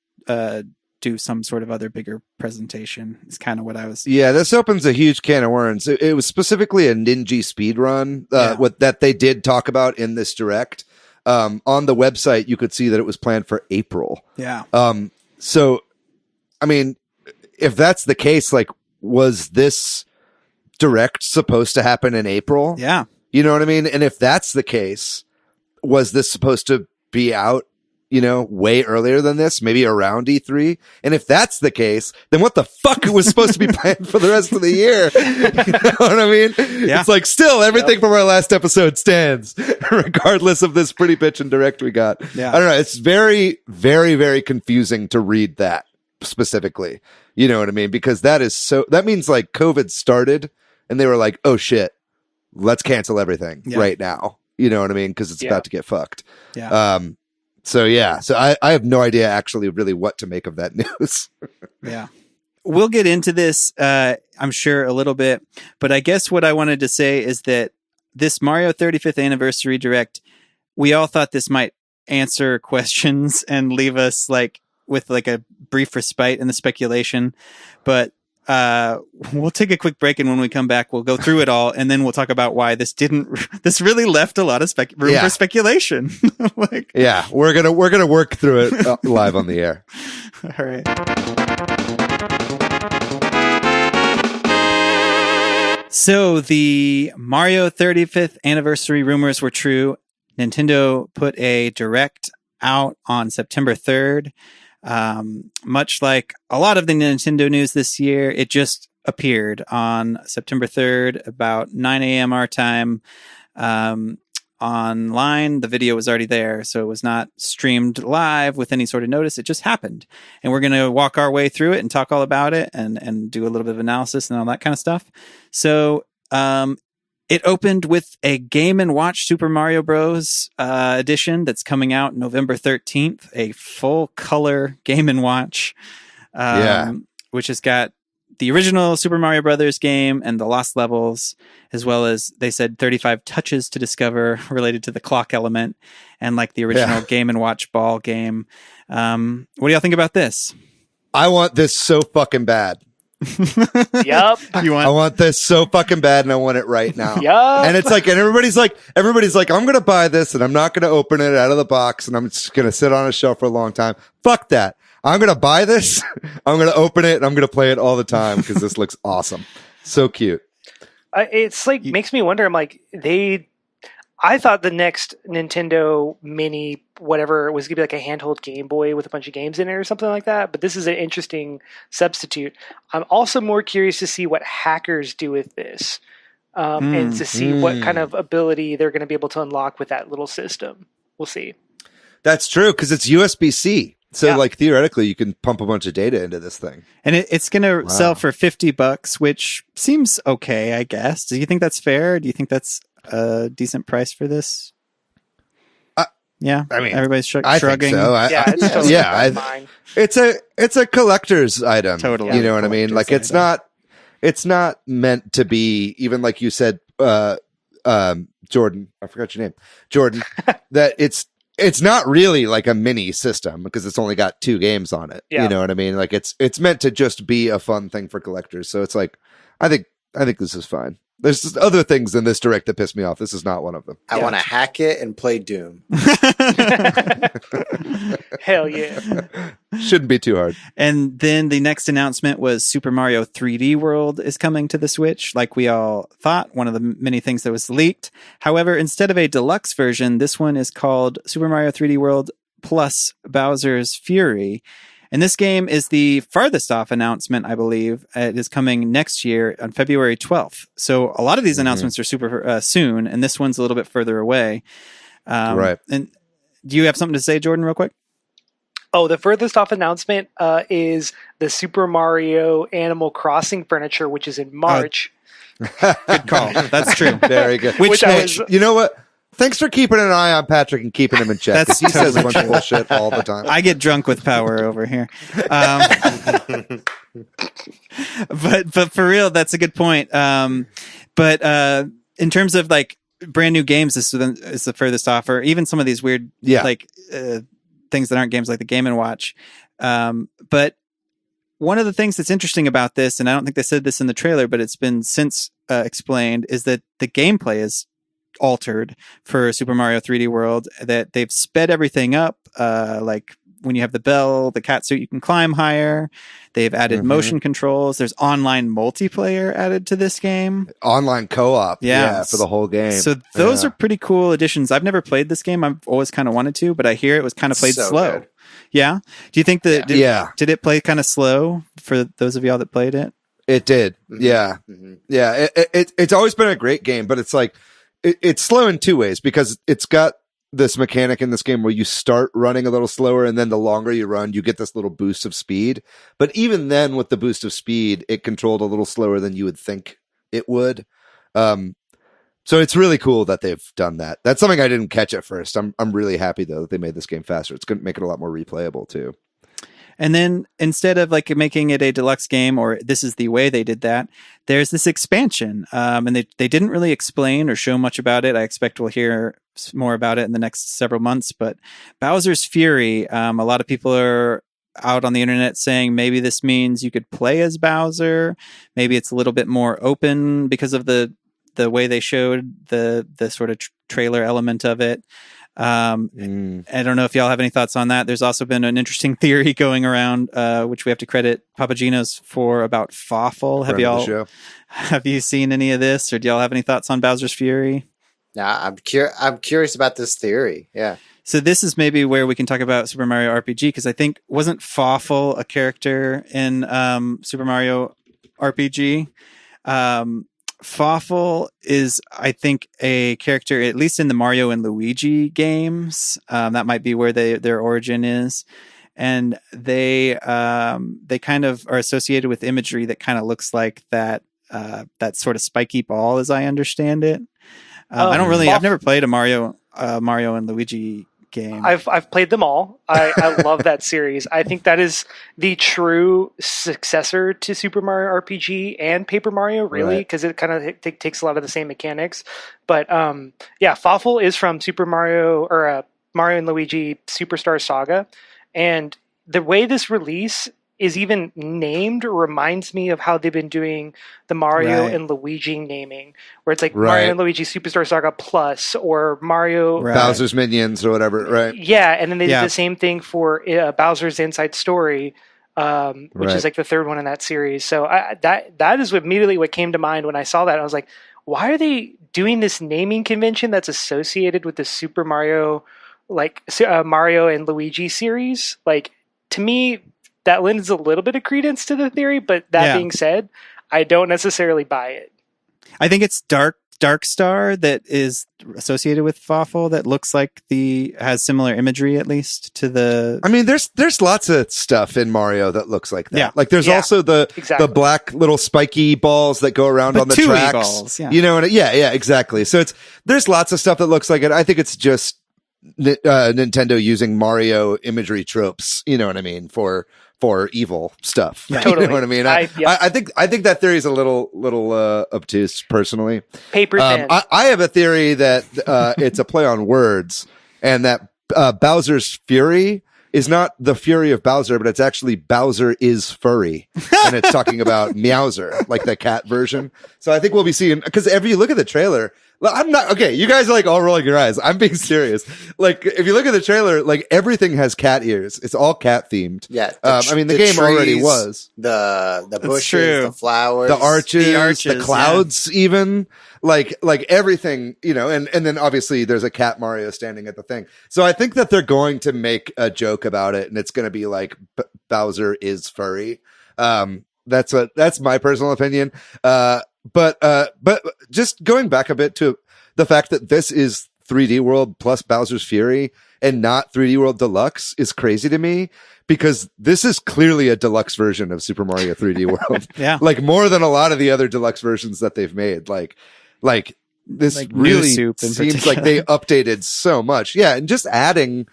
do some sort of other bigger presentation is kind of what I was. Yeah, this opens a huge can of worms. It was specifically a Ninja speedrun that they did talk about in this direct. On the website, you could see that it was planned for April. Yeah. So, I mean, if that's the case, like, was this direct supposed to happen in April? Yeah. You know what I mean? And if that's the case, was this supposed to be out, way earlier than this, maybe around E3? And if that's the case, then what the fuck was supposed to be planned for the rest of the year? You know what I mean? Yeah. It's like still everything from our last episode stands, regardless of this pretty bitch and direct we got. Yeah. I don't know. It's very, very, very confusing to read that specifically. You know what I mean? Because that means like COVID started and they were like, oh shit, let's cancel everything right now. You know what I mean? Because it's about to get fucked. Yeah. So I have no idea actually really what to make of that news. Yeah. We'll get into this, I'm sure, a little bit. But I guess what I wanted to say is that this Mario 35th Anniversary Direct, we all thought this might answer questions and leave us like with like a brief respite in the speculation. But we'll take a quick break, and when we come back, we'll go through it all, and then we'll talk about why this really left a lot of room for speculation. We're gonna work through it live on the air. All right. So the Mario 35th anniversary rumors were true. Nintendo put a direct out on September 3rd. Much like a lot of the Nintendo news this year, it just appeared on September 3rd, about 9 a.m. our time. Online, the video was already there, so it was not streamed live with any sort of notice. It just happened. And we're going to walk our way through it and talk all about it and do a little bit of analysis and all that kind of stuff. So, it opened with a Game & Watch Super Mario Bros. Edition that's coming out November 13th, a full color Game & Watch, which has got the original Super Mario Brothers game and the Lost Levels, as well as, they said, 35 touches to discover related to the clock element and like the original Game & Watch ball game. What do y'all think about this? I want this so fucking bad. Yup. I want this so fucking bad, and I want it right now. Yup. And it's like, and everybody's like, I'm going to buy this, and I'm not going to open it out of the box, and I'm just going to sit on a shelf for a long time. Fuck that. I'm going to buy this. I'm going to open it, and I'm going to play it all the time because this looks awesome. So cute. It's like, makes me wonder. I'm like, I thought the next Nintendo Mini, whatever, was going to be like a handheld Game Boy with a bunch of games in it or something like that. But this is an interesting substitute. I'm also more curious to see what hackers do with this and to see what kind of ability they're going to be able to unlock with that little system. We'll see. That's true, because it's USB-C. So, like, theoretically, you can pump a bunch of data into this thing. And it's going to sell for $50, which seems okay, I guess. Do you think that's fair? Do you think that's a decent price for this? Yeah, I mean, everybody's shrugging. I think so. It's fine. It's a collector's item. Totally, you know what I mean? Like, it's not meant to be, even like you said, Jordan. I forgot your name, Jordan. That it's not really like a mini system because it's only got 2 games on it. Yeah. You know what I mean? Like, it's meant to just be a fun thing for collectors. So it's like, I think this is fine. There's just other things in this direct that piss me off. This is not one of them. I want to hack it and play Doom. Hell yeah. Shouldn't be too hard. And then the next announcement was Super Mario 3D World is coming to the Switch, like we all thought, one of the many things that was leaked. However, instead of a deluxe version, this one is called Super Mario 3D World Plus Bowser's Fury. And this game is the farthest off announcement, I believe. It is coming next year on February 12th. So a lot of these announcements are super soon, and this one's a little bit further away. Right. And do you have something to say, Jordan, real quick? Oh, the furthest off announcement is the Super Mario Animal Crossing furniture, which is in March. Good call. That's true. Very good. Which you know what? Thanks for keeping an eye on Patrick and keeping him in check. That's he says a bunch of bullshit all the time. I get drunk with power over here. But for real, that's a good point. But in terms of like brand new games, this is the furthest off, or even some of these weird like things that aren't games like the Game & Watch. But one of the things that's interesting about this, and I don't think they said this in the trailer, but it's been since explained, is that the gameplay is altered for Super Mario 3D World, that they've sped everything up. Like when you have the bell, the cat suit, you can climb higher. They've added motion controls. There's online multiplayer added to this game. Online co-op. Yeah, for the whole game. So those are pretty cool additions. I've never played this game. I've always kind of wanted to, but I hear it was kind of played slow. Good. Yeah. Do you think that, did it play kind of slow for those of y'all that played it? It did. Yeah. Yeah. It's always been a great game, but it's like, it's slow in 2 ways, because it's got this mechanic in this game where you start running a little slower, and then the longer you run, you get this little boost of speed. But even then, with the boost of speed, it controlled a little slower than you would think it would. So it's really cool that they've done that. That's something I didn't catch at first. I'm really happy though that they made this game faster. It's going to make it a lot more replayable too. And then instead of like making it a deluxe game, or this is the way they did that, there's this expansion. And they didn't really explain or show much about it. I expect we'll hear more about it in the next several months. But Bowser's Fury, a lot of people are out on the internet saying maybe this means you could play as Bowser. Maybe it's a little bit more open because of the way they showed the sort of trailer element of it. I don't know if y'all have any thoughts on that. There's also been an interesting theory going around, which we have to credit Papagenos for, about Fawful. Have you seen any of this, or do y'all have any thoughts on Bowser's Fury? Nah, I'm curious about this theory. Yeah. So this is maybe where we can talk about Super Mario RPG, because I think, wasn't Fawful a character in Super Mario RPG? Fawful is, I think, a character, at least in the Mario and Luigi games. That might be where their origin is. And they kind of are associated with imagery that kind of looks like that sort of spiky ball, as I understand it. I've never played a Mario and Luigi game. I've played them all. I love that series. I think that is the true successor to Super Mario RPG and Paper Mario, really, because it kind of takes a lot of the same mechanics. But Fawful is from Super Mario, or Mario and Luigi Superstar Saga, and the way this release is even named reminds me of how they've been doing the Mario and Luigi naming, where it's like Mario and Luigi Superstar Saga Plus, or Mario Bowser's Minions or whatever, right? Yeah, and then they did the same thing for Bowser's Inside Story, which is like the third one in that series. So that is immediately what came to mind when I saw that. I was like, why are they doing this naming convention that's associated with the Super Mario, like Mario and Luigi series? Like, to me, that lends a little bit of credence to the theory, but that being said, I don't necessarily buy it. I think it's Dark Star that is associated with Fawful that looks like has similar imagery, at least, to the... I mean, there's lots of stuff in Mario that looks like that. Yeah. Like there's also the black little spiky balls that go around on the tracks. Balls, You know, exactly. So there's lots of stuff that looks like it. I think it's just Nintendo using Mario imagery tropes, you know what I mean, for evil stuff. Yeah, totally. You know what I mean? I think that theory is a little obtuse, personally. Paper thin. I have a theory that it's a play on words, and that Bowser's Fury is not the fury of Bowser, but it's actually Bowser is furry, and it's talking about Meowser, like the cat version. So I think we'll be seeing, because if you look at the trailer, I'm not okay. You guys are like all rolling your eyes. I'm being serious. Like, if you look at the trailer, like everything has cat ears. It's all cat themed. Yeah. I mean, the game trees, already was the bushes, the flowers, the arches, the clouds, even like everything, you know. And then obviously there's a cat Mario standing at the thing. So I think that they're going to make a joke about it, and it's going to be like Bowser is furry. That's my personal opinion. But just going back a bit to the fact that this is 3D World plus Bowser's Fury and not 3D World Deluxe is crazy to me, because this is clearly a deluxe version of Super Mario 3D World. Yeah. Like more than a lot of the other deluxe versions that they've made. Like this like really particular. seems like they updated so much. Yeah. And just adding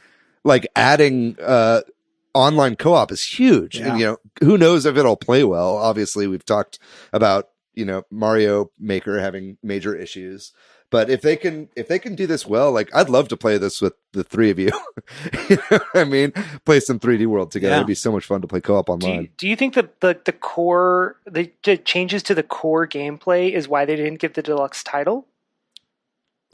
online co-op is huge. Yeah. And, you know, who knows if it'll play well. Obviously we've talked about, you know, Mario Maker having major issues, but if they can do this well, like I'd love to play this with the three of you. You know what I mean? Play some 3D World together. Yeah. It'd be so much fun to play co-op online. Do you think that the core, the changes to the core gameplay is why they didn't give the deluxe title?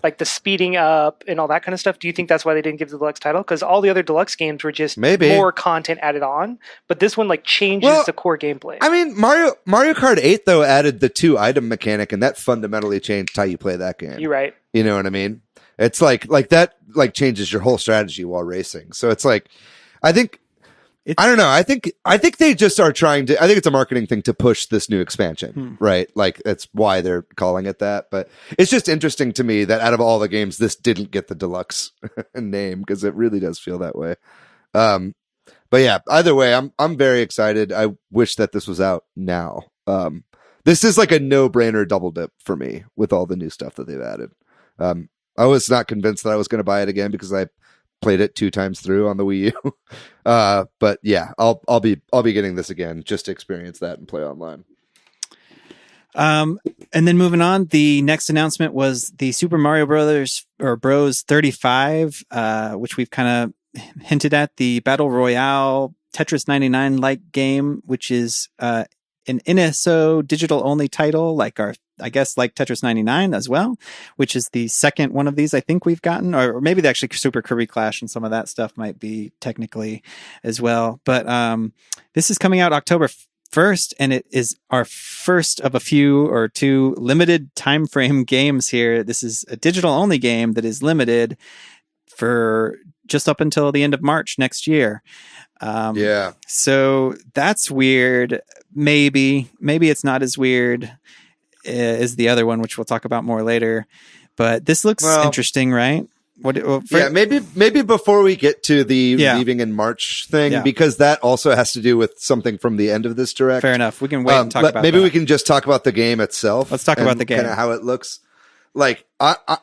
Like the speeding up and all that kind of stuff. Do you think that's why they didn't give the deluxe title? Because all the other deluxe games were just more content added on, but this one like changes the core gameplay. I mean, Mario Kart 8 though added the 2 item mechanic, and that fundamentally changed how you play that game. You're right. You know what I mean? It's like that like changes your whole strategy while racing. So it's like, I think I don't know. I think they just are trying to. I think it's a marketing thing to push this new expansion, right? Like that's why they're calling it that. But it's just interesting to me that out of all the games, this didn't get the deluxe name because it really does feel that way. But yeah, either way, I'm very excited. I wish that this was out now. This is like a no-brainer double dip for me with all the new stuff that they've added. I was not convinced that I was going to buy it again because I played it 2 times through on the Wii U. But yeah, I'll be getting this again just to experience that and play online. And then moving on, the next announcement was the Super Mario Brothers or Bros 35, which we've kind of hinted at, the Battle Royale Tetris 99 like game, which is an NSO digital only title, like I guess like Tetris 99 as well, which is the second one of these I think we've gotten, or maybe the actually Super Kirby Clash and some of that stuff might be technically as well. But this is coming out October 1st, and it is our first of a few or 2 limited time frame games here. This is a digital only game that is limited for just up until the end of March next year. Yeah. So that's weird. Maybe it's not as weird as the other one, which we'll talk about more later. But this looks interesting, right? Maybe before we get to the leaving in March thing, because that also has to do with something from the end of this direct. Fair enough. We can wait and talk about maybe that. We can just talk about the game itself. Let's talk about the game. Kind of how it looks. Like,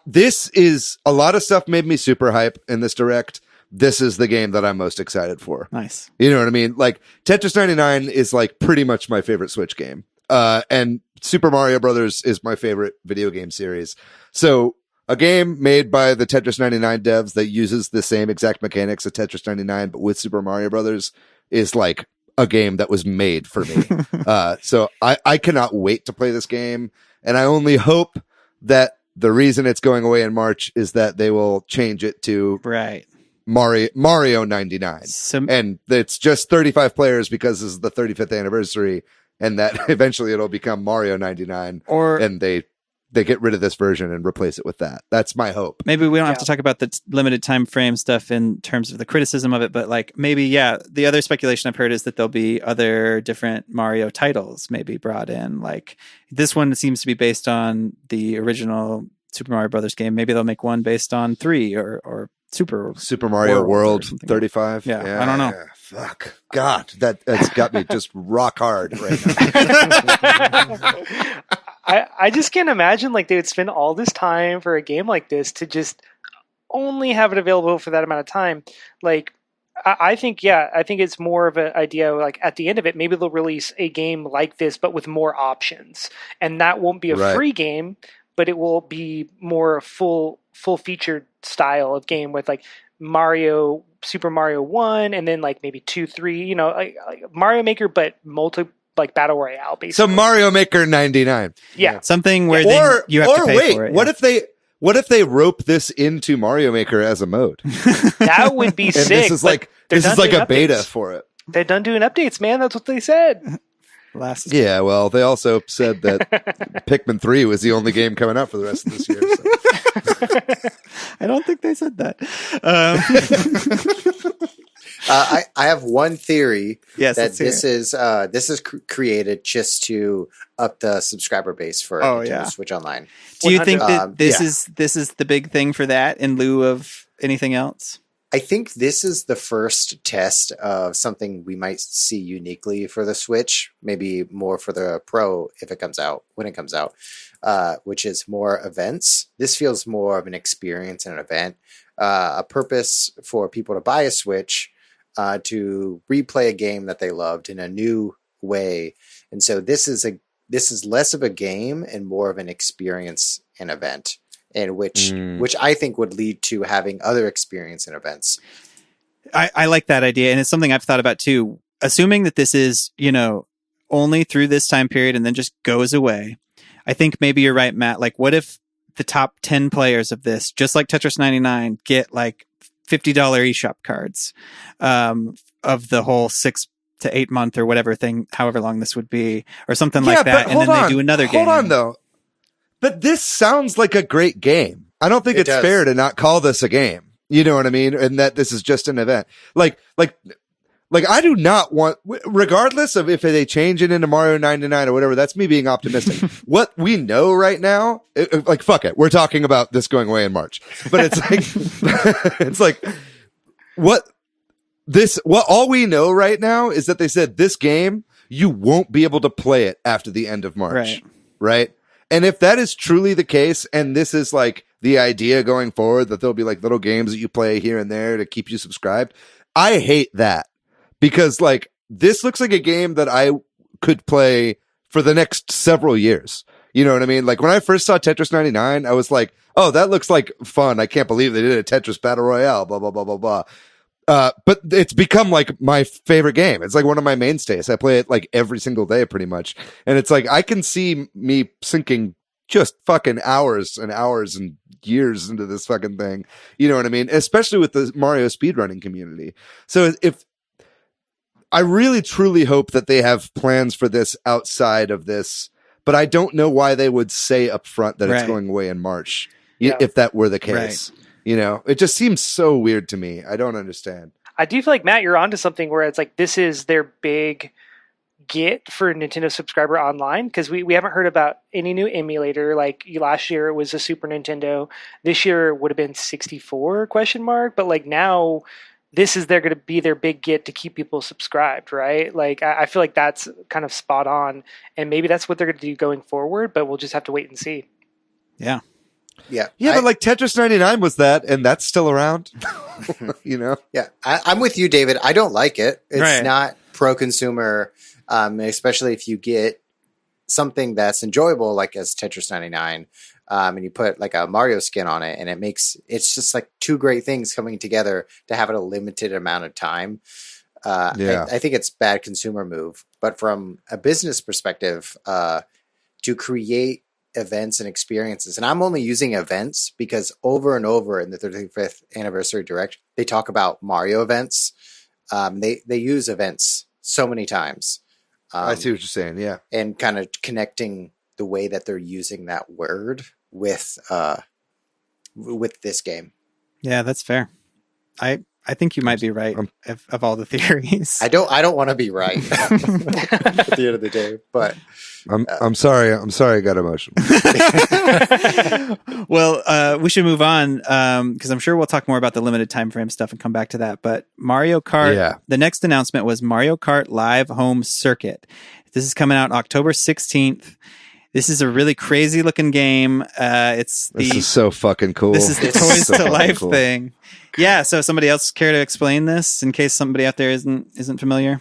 this is a lot of stuff made me super hype in this direct. This is the game that I'm most excited for. Nice. You know what I mean? Like, Tetris 99 is like pretty much my favorite Switch game. And Super Mario Brothers is my favorite video game series. So a game made by the Tetris 99 devs that uses the same exact mechanics of Tetris 99, but with Super Mario Brothers is like a game that was made for me. So I cannot wait to play this game. And I only hope that the reason it's going away in March is that they will change it to Mario 99. And it's just 35 players because this is the 35th anniversary, and that eventually it'll become Mario 99, and they get rid of this version and replace it with that. That's my hope. Maybe we don't have to talk about the limited time frame stuff in terms of the criticism of it, but like maybe, the other speculation I've heard is that there'll be other different Mario titles maybe brought in. Like this one seems to be based on the original Super Mario Brothers game. Maybe they'll make one based on 3 or Super Mario World 35. Yeah, I don't know. Fuck. God, that's got me just rock hard right now. I just can't imagine like they would spend all this time for a game like this to just only have it available for that amount of time. Like, I think it's more of an idea like at the end of it, maybe they'll release a game like this, but with more options. And that won't be a free game, but it will be more full featured style of game with like Super Mario 1 and then like maybe 2, 3, like Mario Maker, but like Battle Royale basically. So Mario Maker 99. Yeah. Something where you have to pay for it. What if they rope this into Mario Maker as a mode? That would be sick. This is like a beta for it. They're done doing updates, man. That's what they said. Yeah, well, they also said that Pikmin 3 was the only game coming out for the rest of this year. So. I don't think they said that. I have one theory that this is created just to up the subscriber base for Nintendo Switch Online. Do you think that this is the big thing for that in lieu of anything else? I think this is the first test of something we might see uniquely for the Switch, maybe more for the Pro when it comes out, which is more events. This feels more of an experience and an event, a purpose for people to buy a Switch to replay a game that they loved in a new way. And so this is less of a game and more of an experience and event. And which I think would lead to having other experience and events. I like that idea, and it's something I've thought about too. Assuming that this is, only through this time period and then just goes away. I think maybe you're right, Matt. Like, what if the top 10 players of this, just like Tetris 99, get like $50 eShop cards of the whole 6 to 8 month or whatever thing, however long this would be, or something like that, and then they do another game. Hold on, though. But this sounds like a great game. I don't think it's fair to not call this a game. You know what I mean? And that this is just an event. Like Like, I do not want, regardless of if they change it into Mario 99 or whatever, that's me being optimistic. What we know right now, like, fuck it. We're talking about this going away in March. But it's like, it's like, what all we know right now is that they said this game, you won't be able to play it after the end of March. Right? And if that is truly the case, and this is like the idea going forward, that there'll be like little games that you play here and there to keep you subscribed, I hate that. Because, like, this looks like a game that I could play for the next several years. You know what I mean? Like, when I first saw Tetris 99, I was like, oh, that looks like fun. I can't believe they did a Tetris Battle Royale, blah, blah, blah, blah, blah. But it's become, like, my favorite game. It's, like, one of my mainstays. I play it, like, every single day, pretty much. And it's like, I can see me sinking just fucking hours and hours and years into this fucking thing. You know what I mean? Especially with the Mario speedrunning community. So if I really truly hope that they have plans for this outside of this, but I don't know why they would say up front that it's going away in March, if that were the case. Right. You know, it just seems so weird to me. I don't understand. I do feel like, Matt, you're onto something where it's like, this is their big get for Nintendo subscriber online, because we haven't heard about any new emulator. Like, last year it was a Super Nintendo. This year would have been 64 ? But like, now this is going to be their big get to keep people subscribed, right? Like, I feel like that's kind of spot on, and maybe that's what they're going to do going forward, but we'll just have to wait and see. Yeah. Yeah. But like Tetris 99 was that, and that's still around, you know? Yeah. I'm with you, David. I don't like it. It's not pro-consumer, especially if you get something that's enjoyable, like as Tetris 99, and you put like a Mario skin on it, and it's just like two great things coming together to have it a limited amount of time. I think it's bad consumer move, but from a business perspective, to create events and experiences, and I'm only using events because over and over in the 35th anniversary direct, they talk about Mario events. They use events so many times. I see what you're saying. Yeah. And kind of connecting the way that they're using that word with this game. Yeah, that's fair. I think you might be right of all the theories. I don't want to be right at the end of the day, but I'm sorry. I'm sorry I got emotional. Well, we should move on because I'm sure we'll talk more about the limited time frame stuff and come back to that. But Mario Kart, the next announcement was Mario Kart Live Home Circuit. This is coming out October 16th. This is a really crazy looking game. This is so fucking cool. This is the Toys to Life thing. Yeah. So somebody else care to explain this in case somebody out there isn't familiar?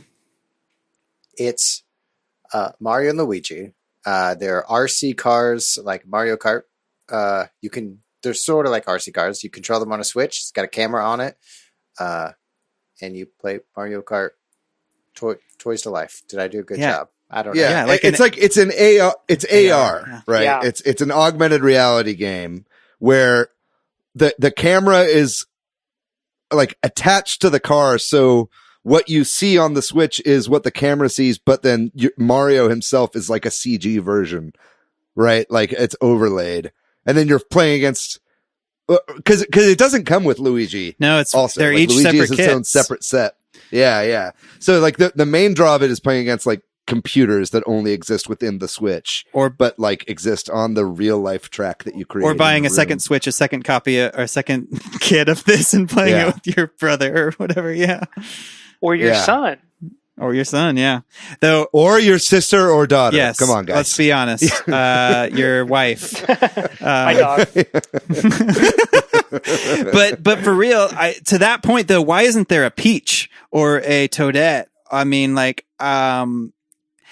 It's Mario and Luigi. They're RC cars like Mario Kart. They're sort of like RC cars. You control them on a Switch. It's got a camera on it. And you play Mario Kart Toys to Life. Did I do a good job? I don't know. Yeah, it's an AR. It's AR, right? Yeah. It's an augmented reality game where the camera is like attached to the car, so what you see on the Switch is what the camera sees, but then Mario himself is like a CG version, right? Like it's overlaid, and then you're playing against because it doesn't come with Luigi. No, they're like, each Luigi separate is its own separate set. Yeah. So like the main draw of it is playing against like computers that only exist within the Switch, but like exist on the real life track that you create, or buying a second Switch, a second copy or a second kit of this and playing it with your brother or whatever. Or your son. Or your son, or your sister or daughter. Yes, come on, guys. Let's be honest. Your wife, my dog. but for real, to that point though, why isn't there a Peach or a Toadette? I mean, like,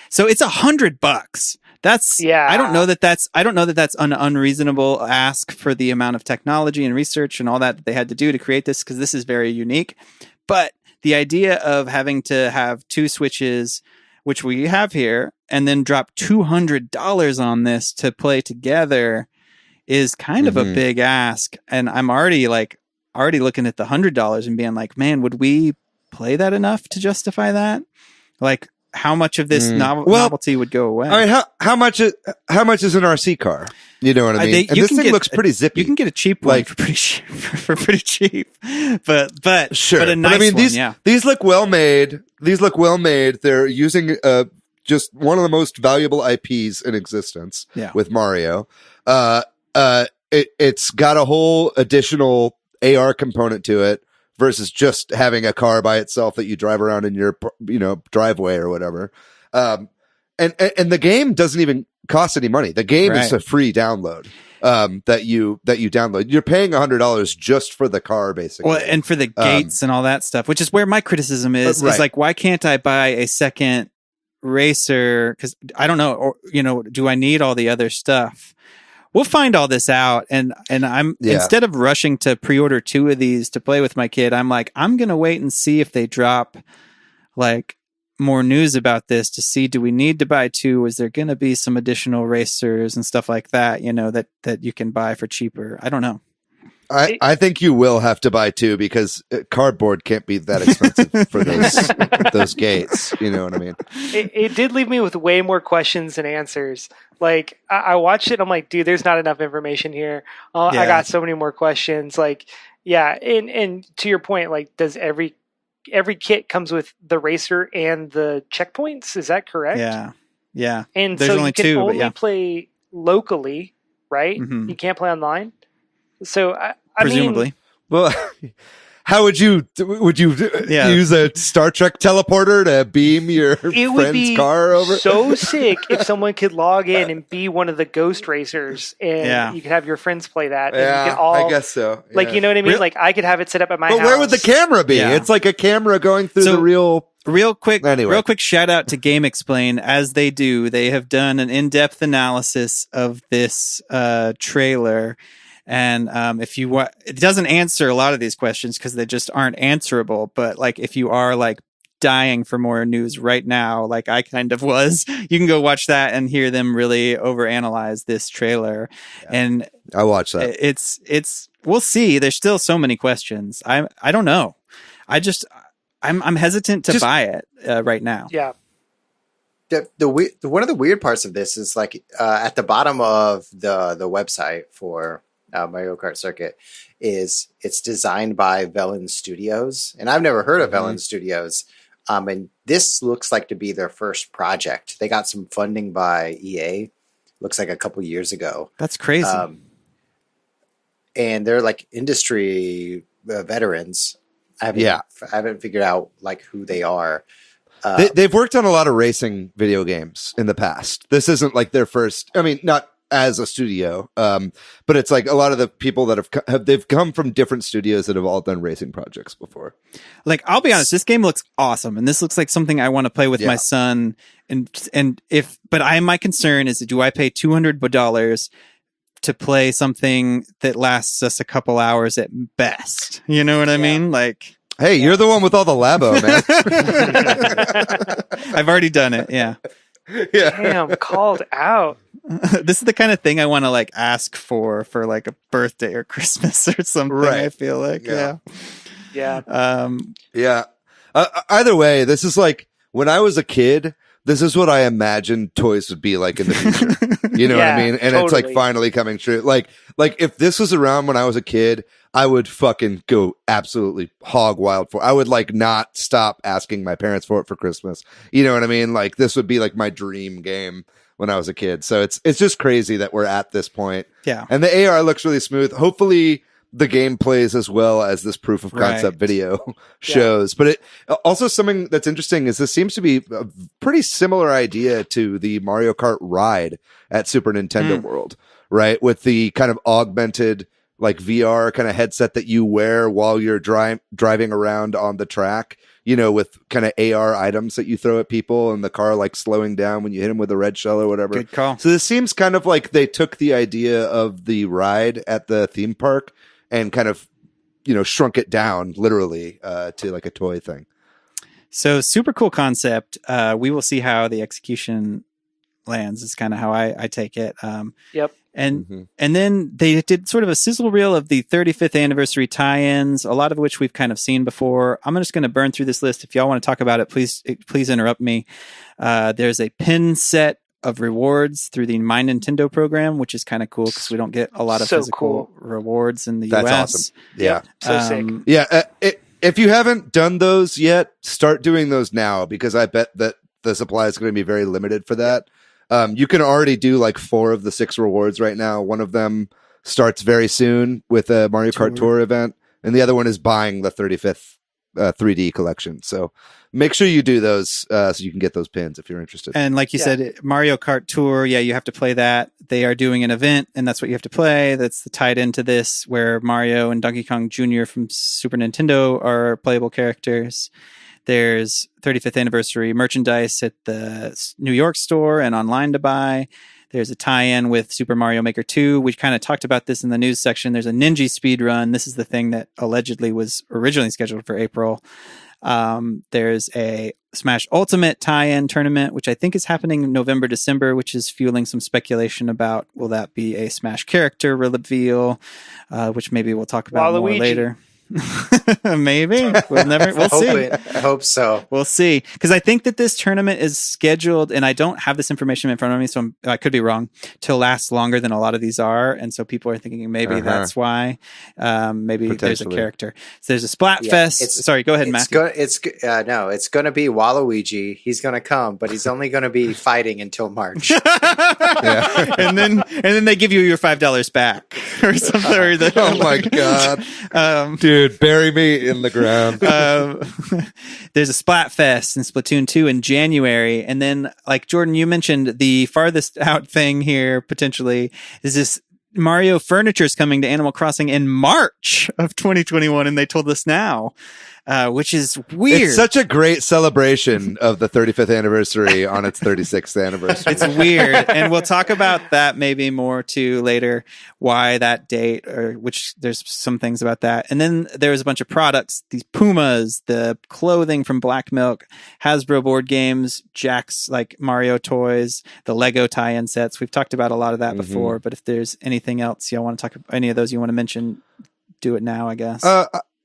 so it's $100. That's I don't know that that's an unreasonable ask for the amount of technology and research and all that they had to do to create this, because this is very unique. But the idea of having to have two Switches, which we have here, and then drop $200 on this to play together is kind of a big ask. And I'm already looking at the $100 and being like, man, would we play that enough to justify that? Like, how much of this novelty would go away? I mean, how much is an RC car? You know what I mean? And this thing looks pretty zippy. You can get a cheap one for pretty cheap, for pretty cheap, but sure. But a nice I mean, one, these look well made. These look well made. They're using just one of the most valuable IPs in existence. With Mario. It's got a whole additional AR component to it versus just having a car by itself that you drive around in your driveway or whatever. And the game doesn't even cost any money. The game is a free download that you download. You're paying $100 just for the car, basically. Well, and for the gates and all that stuff, which is where my criticism is like, why can't I buy a second racer? Because I don't know, or do I need all the other stuff? We'll find all this out, and I'm instead of rushing to pre-order 2 of these to play with my kid, I'm like, I'm gonna wait and see if they drop like more news about this to see, do we need to buy 2? Is there going to be some additional racers and stuff like that, that you can buy for cheaper? I don't know. I think you will have to buy 2 because cardboard can't be that expensive for those gates. You know what I mean? It did leave me with way more questions than answers. Like I watched it, I'm like, dude, there's not enough information here. I got so many more questions. Like, and to your point, like, does every kit comes with the racer and the checkpoints? Is that correct? Yeah. And there's so only you can 2, only play locally, right? Mm-hmm. You can't play online. So I presumably. mean, well, how would you use a Star Trek teleporter to beam your friend's car over? So sick if someone could log in and be one of the ghost racers, and you could have your friends play that. And you could all, I guess so. Like, you know what I mean? Like, I could have it set up at my house. But where would the camera be? It's like a camera going through the real. Real quick shout out to Game Explain. As they do, they have done an in-depth analysis of this trailer. And if you want, it doesn't answer a lot of these questions because they just aren't answerable. But like, if you are like dying for more news right now, like I kind of was, you can go watch that and hear them really overanalyze this trailer. And I watched that. It's we'll see. There's still so many questions. I don't know. I'm hesitant to buy it right now. Yeah. One of the weird parts of this is like at the bottom of the website for Mario Kart Circuit it's designed by Velen Studios, and I've never heard of Velen Studios. And this looks like to be their first project. They got some funding by EA. Looks like a couple years ago. That's crazy. And they're like industry veterans. I haven't figured out like who they are. They've worked on a lot of racing video games in the past. This isn't like their first. I mean, not as a studio, but it's like a lot of the people that they've come from different studios that have all done racing projects before. Like, I'll be honest, this game looks awesome, and this looks like something I want to play with my son. My concern is, do I pay $200 to play something that lasts us a couple hours at best? You know what I mean? Like, hey, you're the one with all the labo, man. I've already done it. Yeah. Damn, called out. This is the kind of thing I want to like ask for like a birthday or Christmas or something. Right. I feel like, either way, this is like when I was a kid. This is what I imagined toys would be like in the future. You know what I mean? And It's like finally coming true. Like if this was around when I was a kid, I would fucking go absolutely hog wild for it. I would like not stop asking my parents for it for Christmas. You know what I mean? Like this would be like my dream game when I was a kid. So it's just crazy that we're at this point. Yeah. And the AR looks really smooth. Hopefully the game plays as well as this proof of concept video shows. But it also, something that's interesting is this seems to be a pretty similar idea to the Mario Kart ride at Super Nintendo World, right? With the kind of augmented like VR kind of headset that you wear while you're driving around on the track, you know, with kind of AR items that you throw at people and the car like slowing down when you hit them with a red shell or whatever. Good call. So this seems kind of like they took the idea of the ride at the theme park and kind of, you know, shrunk it down literally to like a toy thing. So super cool concept. We will see how the execution lands is kind of how I take it. Yep. And then they did sort of a sizzle reel of the 35th anniversary tie-ins, a lot of which we've kind of seen before. I'm just going to burn through this list. If y'all want to talk about it, please interrupt me. There's a pin set of rewards through the My Nintendo program, which is kind of cool because we don't get a lot of So physical cool. rewards in the That's US. awesome. Yeah. So sick. Yeah. If you haven't done those yet, start doing those now, because I bet that the supply is going to be very limited for that. You can already do like 4 of the 6 rewards right now. One of them starts very soon with a Mario Kart Tour event, and the other one is buying the 35th 3D collection. So make sure you do those so you can get those pins if you're interested. And like you said, Mario Kart Tour, you have to play that. They are doing an event, and that's what you have to play. That's tied into this, where Mario and Donkey Kong Jr. from Super Nintendo are playable characters. There's 35th anniversary merchandise at the New York store and online to buy. There's a tie-in with Super Mario Maker 2. We kind of talked about this in the news section. There's a Ninja speed run. This is the thing that allegedly was originally scheduled for April. There's a Smash Ultimate tie-in tournament, which I think is happening in November, December, which is fueling some speculation about, will that be a Smash character reveal, which maybe we'll talk about more later. Maybe we'll see. I hope so. We'll see, because I think that this tournament is scheduled, and I don't have this information in front of me, so I could be wrong, to last longer than a lot of these are, and so people are thinking maybe that's why. Maybe there's a character. So there's a Splatfest. Sorry, go ahead, Matthew. It's going to be Waluigi. He's going to come, but he's only going to be fighting until March. and then they give you your $5 back or something. Oh my god, dude, bury me in the ground. There's a Splatfest in Splatoon 2 in January, and then, like Jordan, you mentioned, the farthest out thing here potentially is this Mario Furniture's coming to Animal Crossing in March of 2021, and they told us now. Which is weird. It's such a great celebration of the 35th anniversary on its 36th anniversary. It's weird. And we'll talk about that maybe more too later, why that date, or which there's some things about that. And then there's a bunch of products, these Pumas, the clothing from Black Milk, Hasbro board games, Jack's like Mario toys, the Lego tie-in sets. We've talked about a lot of that before, but if there's anything else you want to talk about, any of those you want to mention, do it now, I guess.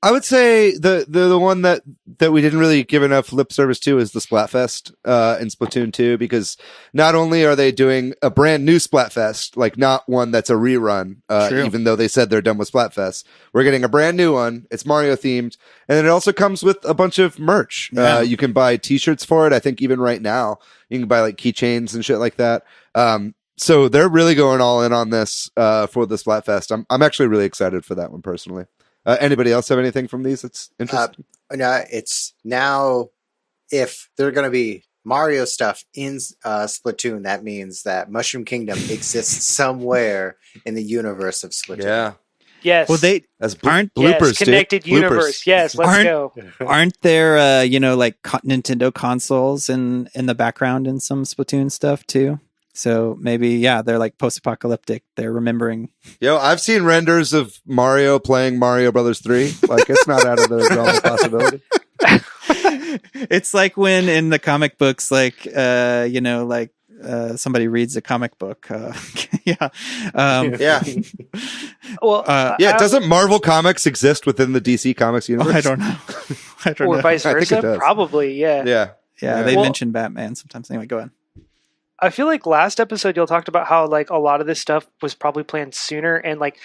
I would say the one that we didn't really give enough lip service to is the Splatfest in Splatoon 2, because not only are they doing a brand new Splatfest, like not one that's a rerun, even though they said they're done with Splatfest, we're getting a brand new one. It's Mario themed, and it also comes with a bunch of merch. Yeah. You can buy t-shirts for it. I think even right now you can buy like keychains and shit like that. So they're really going all in on this for the Splatfest. I'm actually really excited for that one personally. Anybody else have anything from these that's interesting? No, it's now, if they're going to be Mario stuff in Splatoon, that means that Mushroom Kingdom exists somewhere in the universe of Splatoon. Yeah. Yes. Well, they aren't bloopers, yes, connected dude. universe. Bloopers. Yes, let's go. Aren't there, like Nintendo consoles in the background in some Splatoon stuff too? So maybe, they're like post-apocalyptic. They're remembering. Yo, I've seen renders of Mario playing Mario Brothers 3. Like, it's not out of the realm of possibility. It's like when in the comic books, like, somebody reads a comic book. Yeah. Well, doesn't Marvel Comics exist within the DC Comics universe? I don't know. Or vice I think it versa? does. Probably, yeah. Yeah, they mention Batman sometimes. Anyway, go ahead. I feel like last episode y'all talked about how like a lot of this stuff was probably planned sooner, and like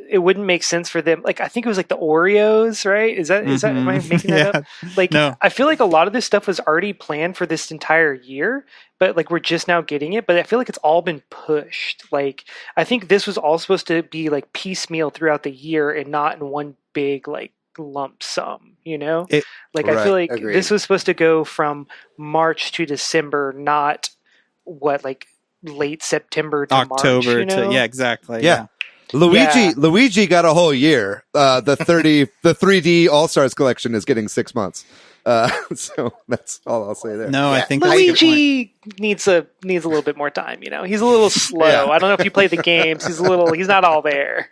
it wouldn't make sense for them. Like I think it was like the Oreos, right? Is that am I making that up? Like no. I feel like a lot of this stuff was already planned for this entire year, but like we're just now getting it. But I feel like it's all been pushed. Like I think this was all supposed to be like piecemeal throughout the year and not in one big like lump sum, I feel like this was supposed to go from March to December, not like late September to October March, to exactly. Yeah. Luigi got a whole year. The 3D All-Stars collection is getting 6 months. So that's all I'll say there. No, I think Luigi needs a little bit more time, He's a little slow. Yeah. I don't know if you play the games. He's not all there.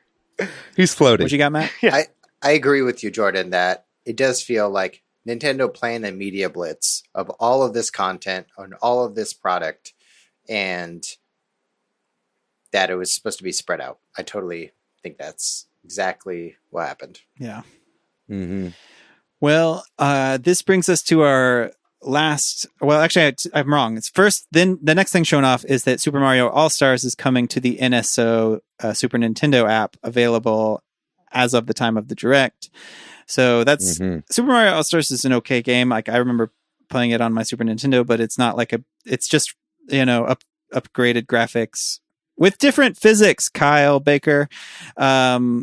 He's floating. What you got, Matt? Yeah. I agree with you, Jordan, that it does feel like Nintendo playing the media blitz of all of this content on all of this product, and that it was supposed to be spread out. I totally think that's exactly what happened. Yeah. Mm-hmm. Well, this brings us to our actually, I'm wrong. It's first, then the next thing shown off is that Super Mario All-Stars is coming to the NSO Super Nintendo app, available as of the time of the Direct. So that's Super Mario All-Stars is an okay game. Like, I remember playing it on my Super Nintendo, but it's not like it's just, upgraded graphics with different physics, Kyle Baker. Yeah.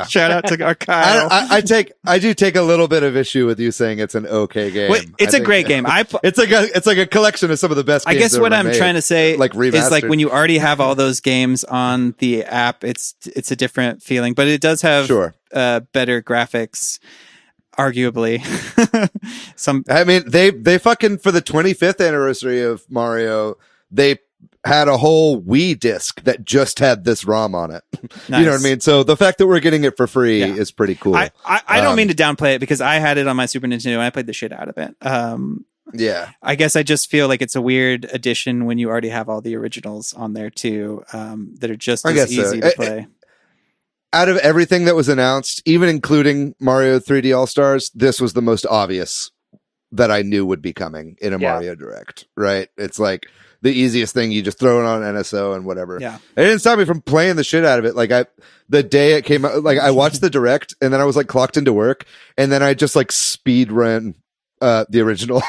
Shout out to our Kyle. I do take a little bit of issue with you saying it's an okay game. Wait, it's a great game. It's like a collection of some of the best games. I guess what I'm made, trying to say like is, like, when you already have all those games on the app, it's a different feeling, but it does have better graphics. Arguably. I mean, they fucking, for the 25th anniversary of Mario, they had a whole Wii disc that just had this ROM on it. Nice. You know what I mean? So the fact that we're getting it for free is pretty cool. I don't mean to downplay it, because I had it on my Super Nintendo and I played the shit out of it. Yeah. I guess I just feel like it's a weird addition when you already have all the originals on there too, that are just as easy to play. Out of everything that was announced, even including Mario 3D All-Stars, this was the most obvious that I knew would be coming in a Mario Direct, right? It's like the easiest thing. You just throw it on NSO and whatever. Yeah. It didn't stop me from playing the shit out of it. Like, the day it came out, like, I watched the Direct and then I was like clocked into work, and then I just like speed ran the original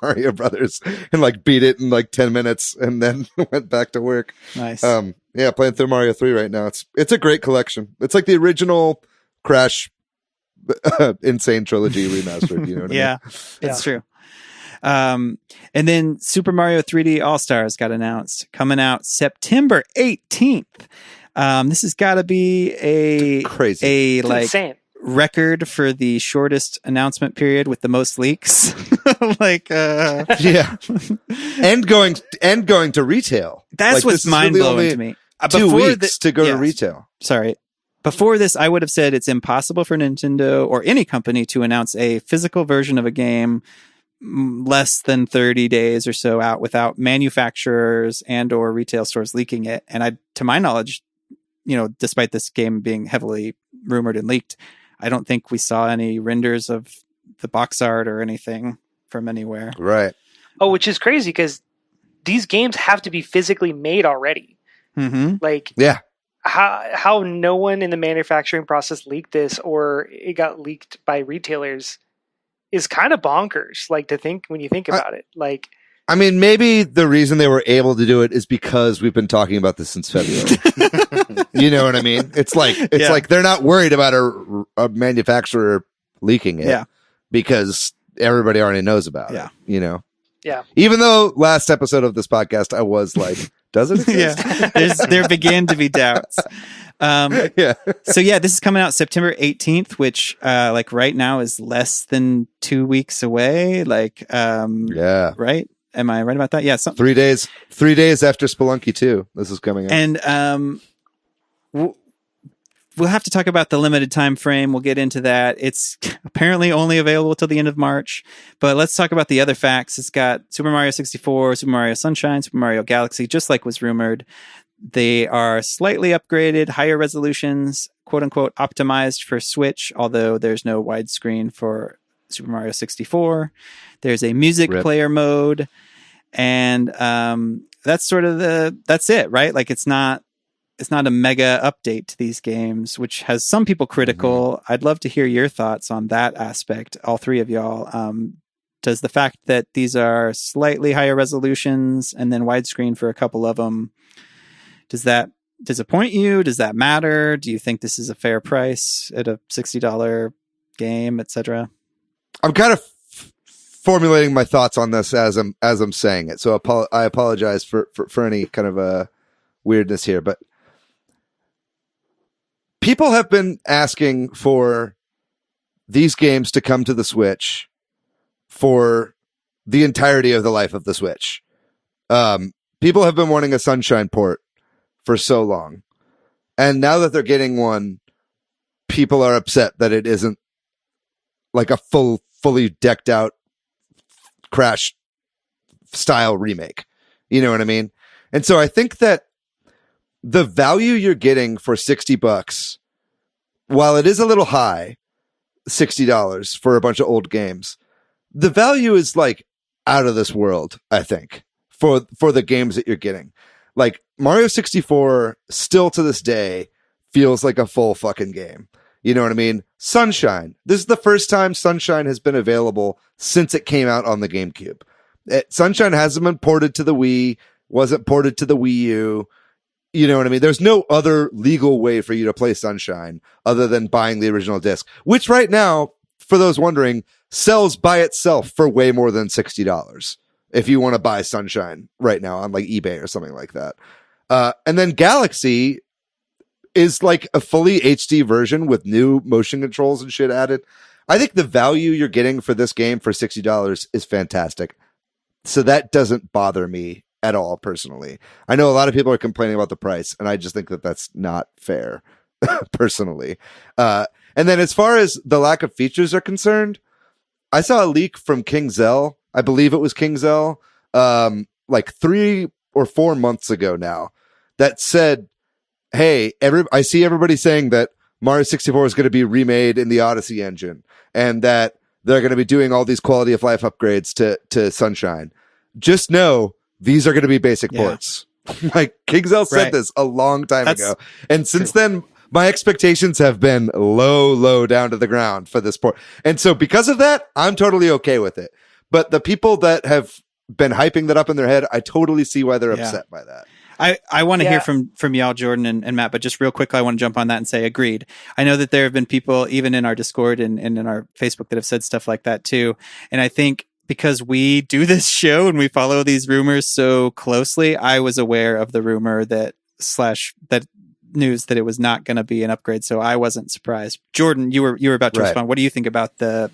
Mario Brothers and like beat it in like 10 minutes and then went back to work. Nice. Yeah, playing through Mario 3 right now. It's a great collection. It's like the original Crash Insane Trilogy remastered, you know what I mean? It's true. And then Super Mario 3D All-Stars got announced, coming out September 18th. This has got to be crazy. Insane record for the shortest announcement period with the most leaks. and going to retail. That's what's mind-blowing to me. 2 weeks to go to retail. Sorry. Before this, I would have said it's impossible for Nintendo or any company to announce a physical version of a game less than 30 days or so out without manufacturers and or retail stores leaking it. And to my knowledge, despite this game being heavily rumored and leaked, I don't think we saw any renders of the box art or anything from anywhere. Right. Oh, which is crazy, because these games have to be physically made already. Like, how no one in the manufacturing process leaked this, or it got leaked by retailers, is kind of bonkers. Like, to think, when you think about it, like, I mean, maybe the reason they were able to do it is because we've been talking about this since February. You know what I mean? It's like they're not worried about a manufacturer leaking it, because everybody already knows about it. Yeah. Even though last episode of this podcast, I was like, does it exist? There began to be doubts. So this is coming out September 18th, which right now is less than 2 weeks away. Right? Am I right about that? Yeah. 3 days after Spelunky 2, this is coming out. And we'll have to talk about the limited time frame. We'll get into that. It's apparently only available till the end of March. But let's talk about the other facts. It's got Super Mario 64, Super Mario Sunshine, Super Mario Galaxy, just like was rumored. They are slightly upgraded, higher resolutions, quote unquote, optimized for Switch, although there's no widescreen for Super Mario 64. There's a music player mode. And that's that's it, right? Like, it's not a mega update to these games, which has some people critical. I'd love to hear your thoughts on that aspect, all three of y'all. Does the fact that these are slightly higher resolutions and then widescreen for a couple of them, does that disappoint you? Does that matter? Do you think this is a fair price at a $60 game, etc.? I'm kind of formulating my thoughts on this as I'm saying it, so I apologize for any kind of weirdness here, but people have been asking for these games to come to the Switch for the entirety of the life of the Switch. People have been wanting a Sunshine port for so long, and now that they're getting one, people are upset that it isn't like a fully decked out Crash style remake. You know what I mean? And so I think that the value you're getting for $60, while it is a little high, $60 for a bunch of old games, the value is like out of this world, I think, for the games that you're getting. Like Mario 64 still to this day feels like a full fucking game. You know what I mean? Sunshine. This is the first time Sunshine has been available since it came out on the GameCube. Sunshine hasn't been ported to the Wii, wasn't ported to the Wii U. You know what I mean? There's no other legal way for you to play Sunshine other than buying the original disc, which right now, for those wondering, sells by itself for way more than $60 if you want to buy Sunshine right now on like eBay or something like that. And then Galaxy is like a fully HD version with new motion controls and shit added. I think the value you're getting for this game for $60 is fantastic. So that doesn't bother me at all, personally. I know a lot of people are complaining about the price, and I just think that that's not fair, personally. And then as far as the lack of features are concerned, I saw a leak from King Zell. I believe it was King Zell, like 3 or 4 months ago now, that said, hey, I see everybody saying that Mario 64 is going to be remade in the Odyssey engine and that they're going to be doing all these quality of life upgrades to Sunshine. Just know these are going to be basic ports. Like King Zell said this a long time ago. And since then, my expectations have been low down to the ground for this port. And so because of that, I'm totally okay with it. But the people that have been hyping that up in their head, I totally see why they're upset by that. I want to hear from y'all, Jordan and Matt, but just real quick, I want to jump on that and say agreed. I know that there have been people, even in our Discord and in our Facebook, that have said stuff like that too. And I think because we do this show and we follow these rumors so closely, I was aware of the rumor that news that it was not going to be an upgrade. So I wasn't surprised. Jordan, you were about to respond. What do you think about the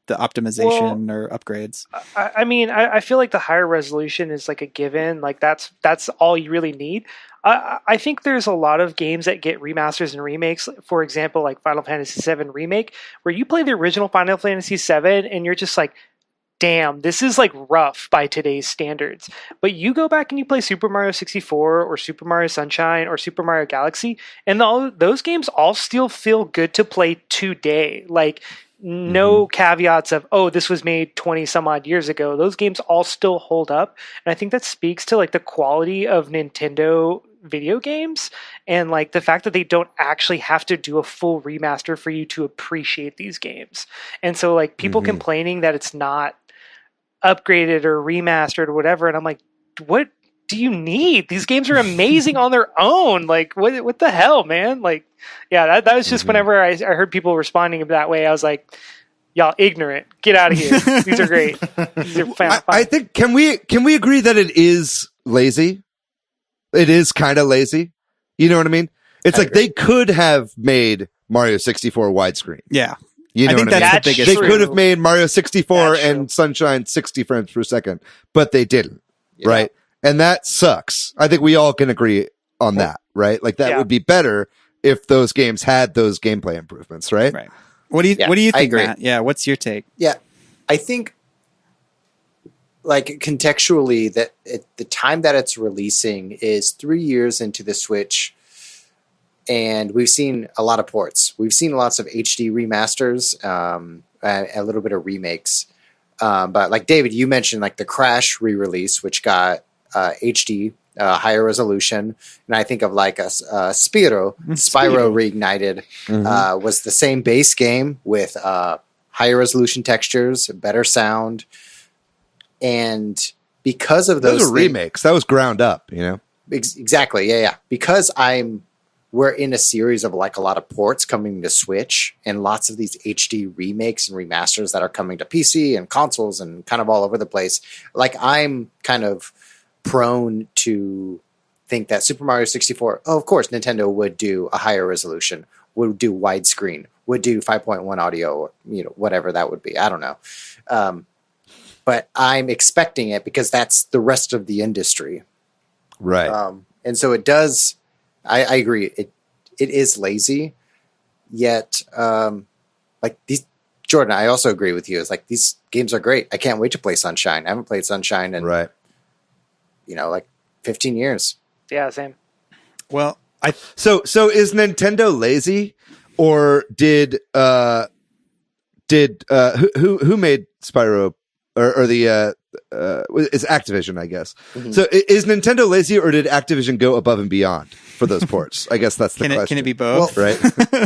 optimization or upgrades? I mean, I feel like the higher resolution is like a given. Like that's all you really need. I think there's a lot of games that get remasters and remakes. For example, like Final Fantasy VII Remake, where you play the original Final Fantasy VII and you're just like, damn, this is like rough by today's standards. But you go back and you play Super Mario 64 or Super Mario Sunshine or Super Mario Galaxy, and those games all still feel good to play today. Like, no caveats of, oh, this was made 20 some odd years ago. Those games all still hold up. And I think that speaks to like the quality of Nintendo video games and like the fact that they don't actually have to do a full remaster for you to appreciate these games. And so like people complaining that it's not upgraded or remastered or whatever. And I'm like, what do you need? These games are amazing on their own. Like, what the hell, man? Like, yeah, that was just whenever I heard people responding that way, I was like, y'all ignorant. Get out of here. These are great. These are fun. I think, can we agree that it is lazy? It is kind of lazy. You know what I mean? It's like they could have made Mario 64 widescreen. Yeah. You know I think what that's I mean? the biggest. They could have made Mario 64 and Sunshine 60 frames per second, but they didn't, right? And that sucks. I think we all can agree on that, right? Like that would be better if those games had those gameplay improvements, right? Right. What do you think, Matt? Yeah, what's your take? Yeah, I think like contextually that the time that it's releasing is 3 years into the Switch, and we've seen a lot of ports. We've seen lots of HD remasters, a little bit of remakes. But like David, you mentioned like the Crash re-release, which got HD, higher resolution, and I think of like a Spyro Reignited was the same base game with higher resolution textures, better sound, and because of those are remakes, that was ground up, you know. Exactly, yeah. Because we're in a series of like a lot of ports coming to Switch and lots of these HD remakes and remasters that are coming to PC and consoles and kind of all over the place. Like I'm kind of prone to think that Super Mario 64, of course, Nintendo would do a higher resolution, would do widescreen, would do 5.1 audio, or, whatever that would be. I don't know. But I'm expecting it because that's the rest of the industry. Right. And so it does, I agree. It is lazy, yet, like these, Jordan, I also agree with you. It's like, these games are great. I can't wait to play Sunshine. I haven't played Sunshine in, like 15 years. Yeah, same. Well, so is Nintendo lazy, or did who made Spyro or the it's Activision, I guess. Mhm. So is Nintendo lazy, or did Activision go above and beyond for those ports? I guess that's the question. Can it be both? Right?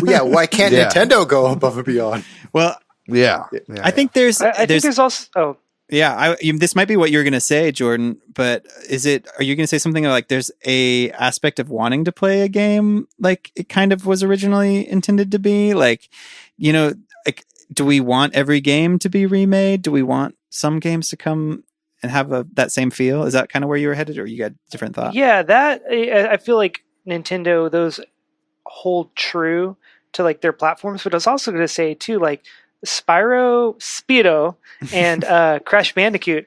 Yeah, why can't Yeah. Nintendo go above and beyond? Well, Yeah. I think there's I think there's also. Oh, yeah, this might be what you're going to say, Jordan, but are you going to say something like there's a aspect of wanting to play a game like it kind of was originally intended to be? Like, like, do we want every game to be remade? Do we want some games to come and have that same feel? Is that kind of where you were headed, or you got a different thought? yeah, that I feel like Nintendo, those hold true to like their platforms, but I was also going to say too, like Spyro, and Crash Bandicoot,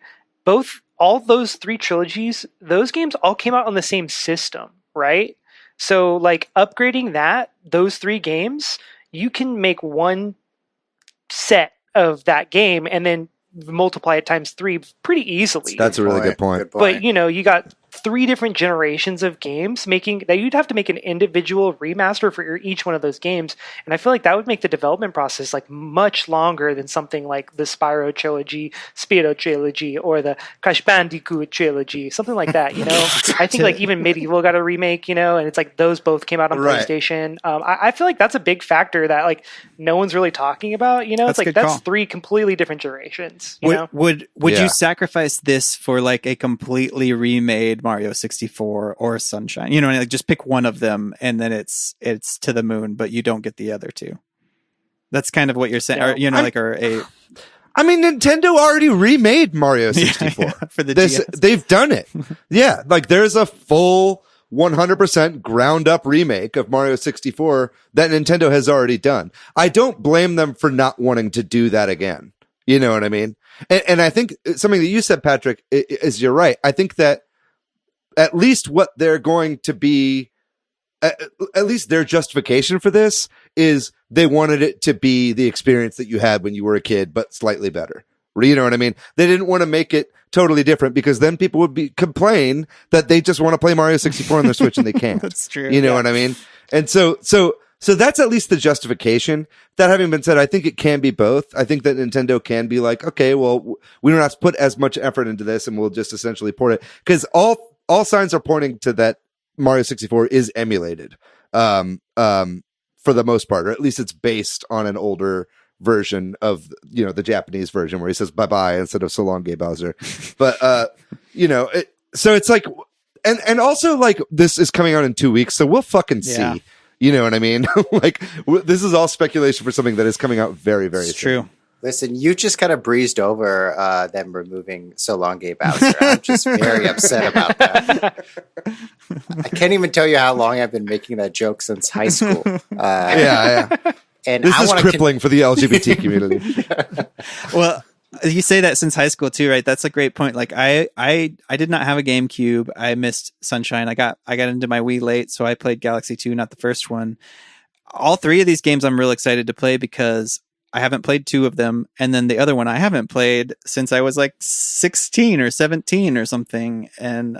all those 3 trilogies, those games all came out on the same system, right? So like upgrading those 3 games, you can make one set of that game and then multiply it times 3 pretty easily. That's a really good point. But you got 3 different generations of games making that you'd have to make an individual remaster for each one of those games, and I feel like that would make the development process like much longer than something like the Spyro trilogy or the Crash Bandicoot trilogy, something like that. I think like even Medieval got a remake, and it's like those both came out on Right. PlayStation. I feel like that's a big factor that like no one's really talking about. It's like that's call. 3 completely different generations. Would Yeah. you sacrifice this for like a completely remade Mario 64 or Sunshine? Like just pick one of them and then it's to the moon, but you don't get the other 2. That's kind of what you're saying. Yeah. I mean, Nintendo already remade Mario 64 for the DS. They've done it. Yeah, like there's a full 100% ground up remake of Mario 64 that Nintendo has already done. I don't blame them for not wanting to do that again. You know what I mean? And I think something that you said, Patrick, is you're right. I think that at least what they're going to be, at least their justification for this is they wanted it to be the experience that you had when you were a kid, but slightly better. You know what I mean? They didn't want to make it totally different because then people would complain that they just want to play Mario 64 on their Switch and they can't. That's true. You know what I mean? And so that's at least the justification. That having been said, I think it can be both. I think that Nintendo can be like, okay, well, we don't have to put as much effort into this and we'll just essentially port it. Because all signs are pointing to that Mario 64 is emulated for the most part, or at least it's based on an older version of the Japanese version where he says bye-bye instead of so long, Gay Bowser. But so it's like, and also like this is coming out in 2 weeks, so we'll fucking see. Yeah. You know what I mean? Like this is all speculation for something that is coming out very, very soon. True. Listen, you just kind of breezed over them removing So Long Gay Bowser. I'm just very upset about that. I can't even tell you how long I've been making that joke since high school. Yeah. And This I is wanna crippling for the LGBT community. Well, you say that since high school too, right? That's a great point. Like I did not have a GameCube. I missed Sunshine. I got into my Wii late, so I played Galaxy 2, not the first one. All 3 of these games I'm real excited to play because I haven't played 2 of them, and then the other one I haven't played since I was like 16 or 17 or something. And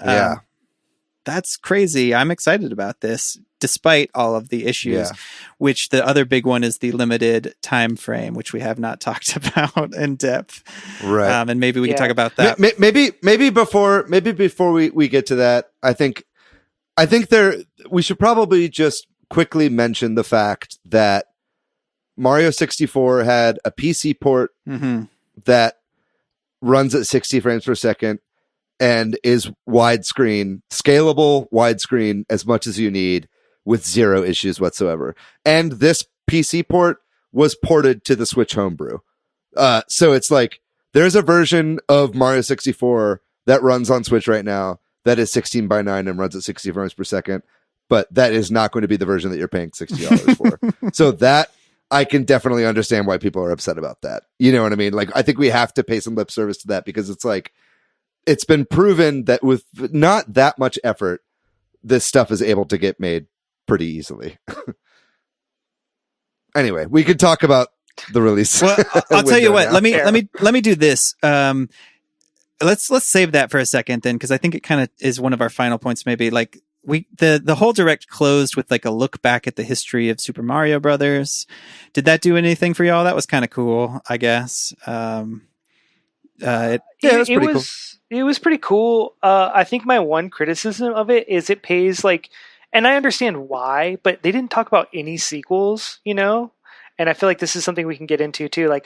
that's crazy. I'm excited about this, despite all of the issues. Which the other big one is the limited time frame, which we have not talked about in depth. Right. And maybe we can talk about that. Maybe before we get to that, I think we should probably just quickly mention the fact that Mario 64 had a PC port that runs at 60 frames per second and is widescreen, scalable widescreen as much as you need with 0 issues whatsoever. And this PC port was ported to the Switch homebrew. So it's like there's a version of Mario 64 that runs on Switch right now that is 16:9 and runs at 60 frames per second, but that is not going to be the version that you're paying $60 for. So that I can definitely understand why people are upset about that. You know what I mean? Like, I think we have to pay some lip service to that because it's like, it's been proven that with not that much effort, this stuff is able to get made pretty easily. Anyway, we could talk about the release. Well, I'll tell you what. now. Let me do this. Let's save that for a second then, because I think it kind of is one of our final points. Maybe like the whole direct closed with like a look back at the history of Super Mario Brothers. Did that do anything for y'all? That was kind of cool, I guess. that's pretty cool. It was pretty cool. I think my one criticism of it is it pays like, and I understand why, but they didn't talk about any sequels, you know? And I feel like this is something we can get into too. Like,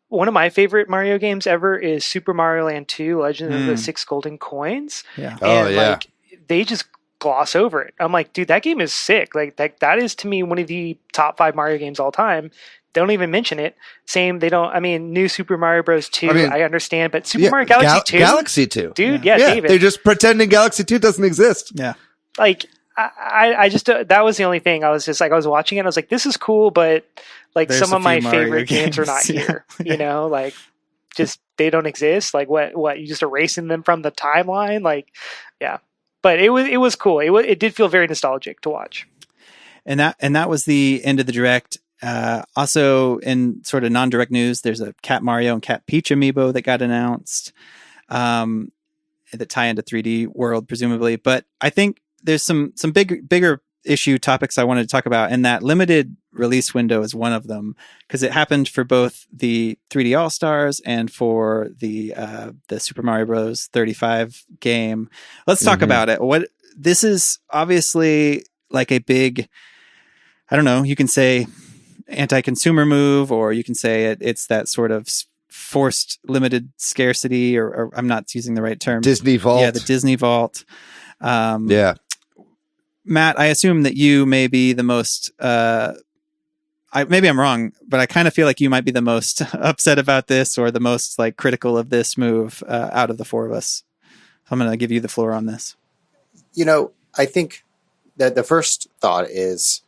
one of my favorite Mario games ever is Super Mario Land 2, Legend of the Six Golden Coins. Yeah. And like, they just gloss over it. I'm like, dude, that game is sick. Like that is to me one of the top 5 Mario games all time. Don't even mention it. Same, they don't. I mean, new Super Mario Bros. 2, I understand, but Super Mario Galaxy 2, Galaxy 2, dude, David, they're just pretending Galaxy 2 doesn't exist. Yeah, like I just that was the only thing. I was just like, I was watching it, I was like, this is cool, but like There's some of my Mario favorite games are not yeah. here. You know, like just they don't exist. Like what you just erasing them from the timeline? Like, yeah. But it was cool. It did feel very nostalgic to watch. And that was the end of the direct. Also, in sort of non-direct news, there's a Cat Mario and Cat Peach amiibo that got announced that tie into 3D World, presumably. But I think there's some bigger issue topics I wanted to talk about, and that limited release window is one of them, because it happened for both the 3D All-Stars and for the Super Mario Bros. 35 game. Let's talk about it. This is obviously like a big, I don't know, you can say anti-consumer move, or you can say it's that sort of forced limited scarcity, or I'm not using the right term. Disney Vault. Yeah, the Disney Vault. Yeah. Matt, I assume that you may be the most, maybe I'm wrong, but I kind of feel like you might be the most upset about this, or the most like critical of this move out of the 4 of us. I'm going to give you the floor on this. You know, I think that the first thought is,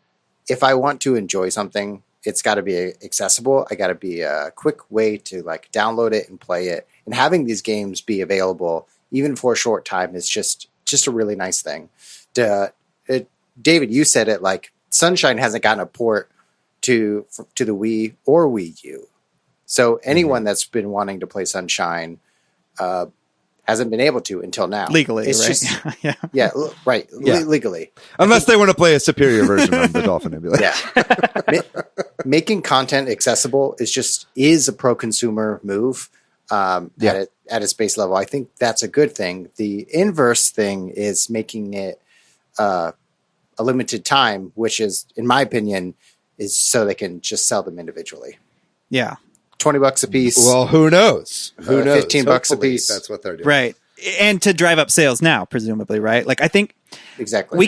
if I want to enjoy something, it's got to be accessible. I got to be a quick way to like download it and play it. And having these games be available, even for a short time, is just a really nice thing. David, you said it, like Sunshine hasn't gotten a port to the Wii or Wii U. So anyone that's been wanting to play Sunshine hasn't been able to until now. Legally, it's right? Just, yeah, right. Yeah. Legally. Unless they want to play a superior version of the Dolphin Emulator. Yeah. Making content accessible is a pro-consumer move at its base level. I think that's a good thing. The inverse thing is making it a limited time, which is, in my opinion, is so they can just sell them individually. Yeah. $20 a piece. Well, who knows? Who knows? $15 a Hopefully piece. That's what they're doing. Right. And to drive up sales now, presumably, right? Like, I think exactly. we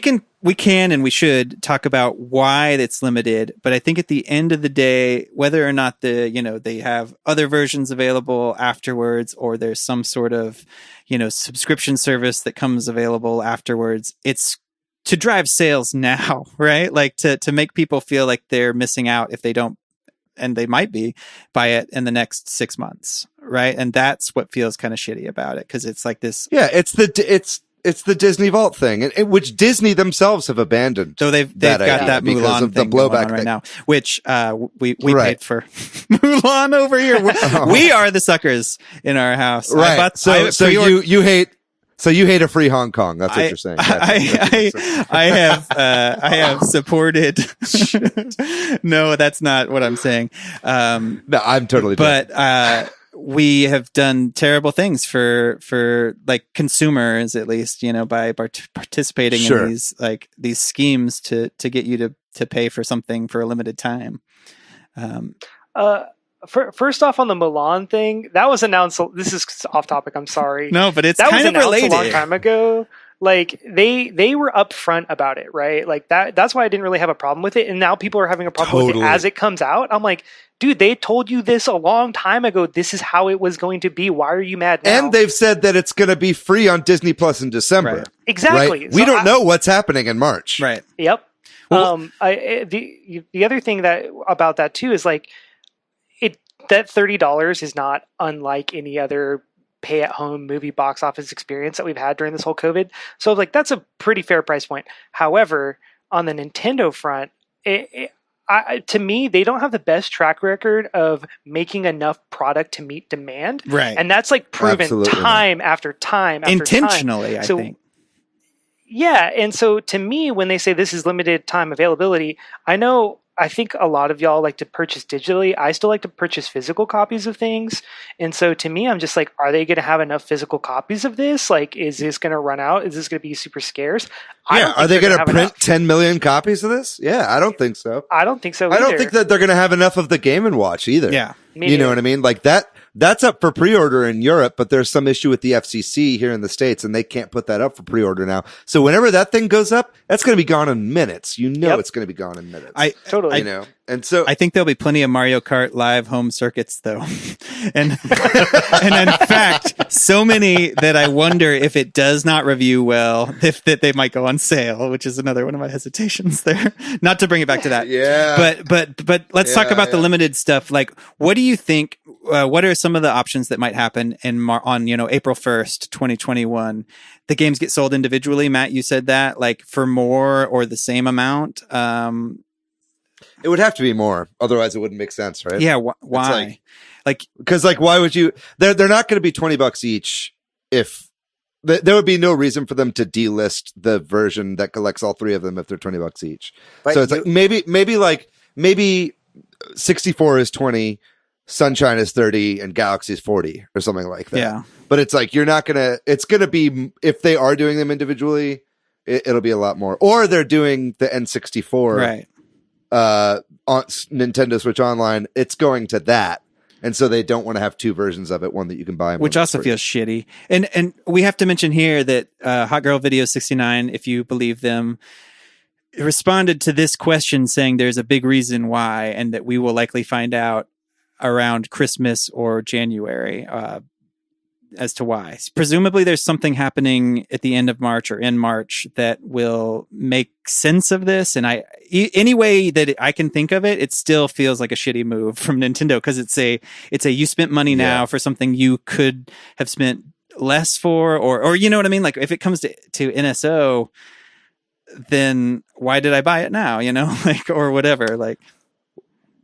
can and we should talk about why it's limited, but I think at the end of the day, whether or not they have other versions available afterwards, or there's some sort of, subscription service that comes available afterwards, it's to drive sales now, right? Like to make people feel like they're missing out if they don't, and they might be, buy it in the next 6 months, right? And that's what feels kind of shitty about it, because it's like this. Yeah, it's the Disney Vault thing, which Disney themselves have abandoned. So they've got that Mulan thing going on right now, which we paid for Mulan over here. We are the suckers in our house, right? So you hate. So you hate a free Hong Kong? That's what you're saying. I have supported. No, that's not what I'm saying. No, I'm totally. But we have done terrible things for like consumers, at least, by participating in these schemes to get you to pay for something for a limited time. First off, on the Mulan thing, that was announced. This is off topic. I'm sorry. No, but it's that kind of related. A long time ago. Like they were upfront about it, right? Like that's why I didn't really have a problem with it. And now people are having a problem with it as it comes out. I'm like, dude, they told you this a long time ago. This is how it was going to be. Why are you mad now? And they've said that it's going to be free on Disney Plus in December. Right. Exactly. Right? We don't know what's happening in March. Right. Yep. Well, the other thing about that too is like, that $30 is not unlike any other pay-at-home movie box office experience that we've had during this whole COVID. So like that's a pretty fair price point. However, on the Nintendo front, to me, they don't have the best track record of making enough product to meet demand. Right. And that's like proven time after time after intentionally, time. I think. Yeah, and so to me, when they say this is limited time availability, I know I think a lot of y'all like to purchase digitally. I still like to purchase physical copies of things. And so to me, I'm just like, are they going to have enough physical copies of this? Like, is this going to run out? Is this going to be super scarce? Yeah, are they going to print 10 million copies of this? Yeah, I don't think so. I don't think so either. I don't think that they're going to have enough of the Game & Watch either. Yeah. You know what I mean? Like that's up for pre-order in Europe, but there's some issue with the FCC here in the States, and they can't put that up for pre-order now. So whenever that thing goes up, that's going to be gone in minutes. It's going to be gone in minutes. Totally. You know, and so I think there'll be plenty of Mario Kart live home circuits, though, and in fact, so many that I wonder if it does not review well, that they might go on sale, which is another one of my hesitations there. Not to bring it back to that, yeah. But let's talk about the limited stuff. Like, what do you think? What are some of the options that might happen on April 1st, 2021? The games get sold individually. Matt, you said that, like, for more or the same amount. It would have to be more, otherwise it wouldn't make sense, right? Yeah, why? Because why would you? They're not going to be $20 each. If there would be no reason for them to delist the version that collects all three of them if they're $20 each. But so it's like maybe 64 is 20. Sunshine is 30 and Galaxy is 40 or something like that. Yeah. But it's like, it's going to be, if they are doing them individually, it'll be a lot more. Or they're doing the N64 right. On Nintendo Switch Online. It's going to that. And so they don't want to have two versions of it, one that you can buy. Which also feels shitty. And we have to mention here that Hot Girl Video 69, if you believe them, responded to this question saying there's a big reason why, and that we will likely find out around Christmas or January as to why. Presumably there's something happening at the end of March or in March that will make sense of this. And any way that I can think of it, it still feels like a shitty move from Nintendo, because it's a you spent money now for something you could have spent less for, or you know what I mean? Like, if it comes to NSO, then why did I buy it now? Like, or whatever, like.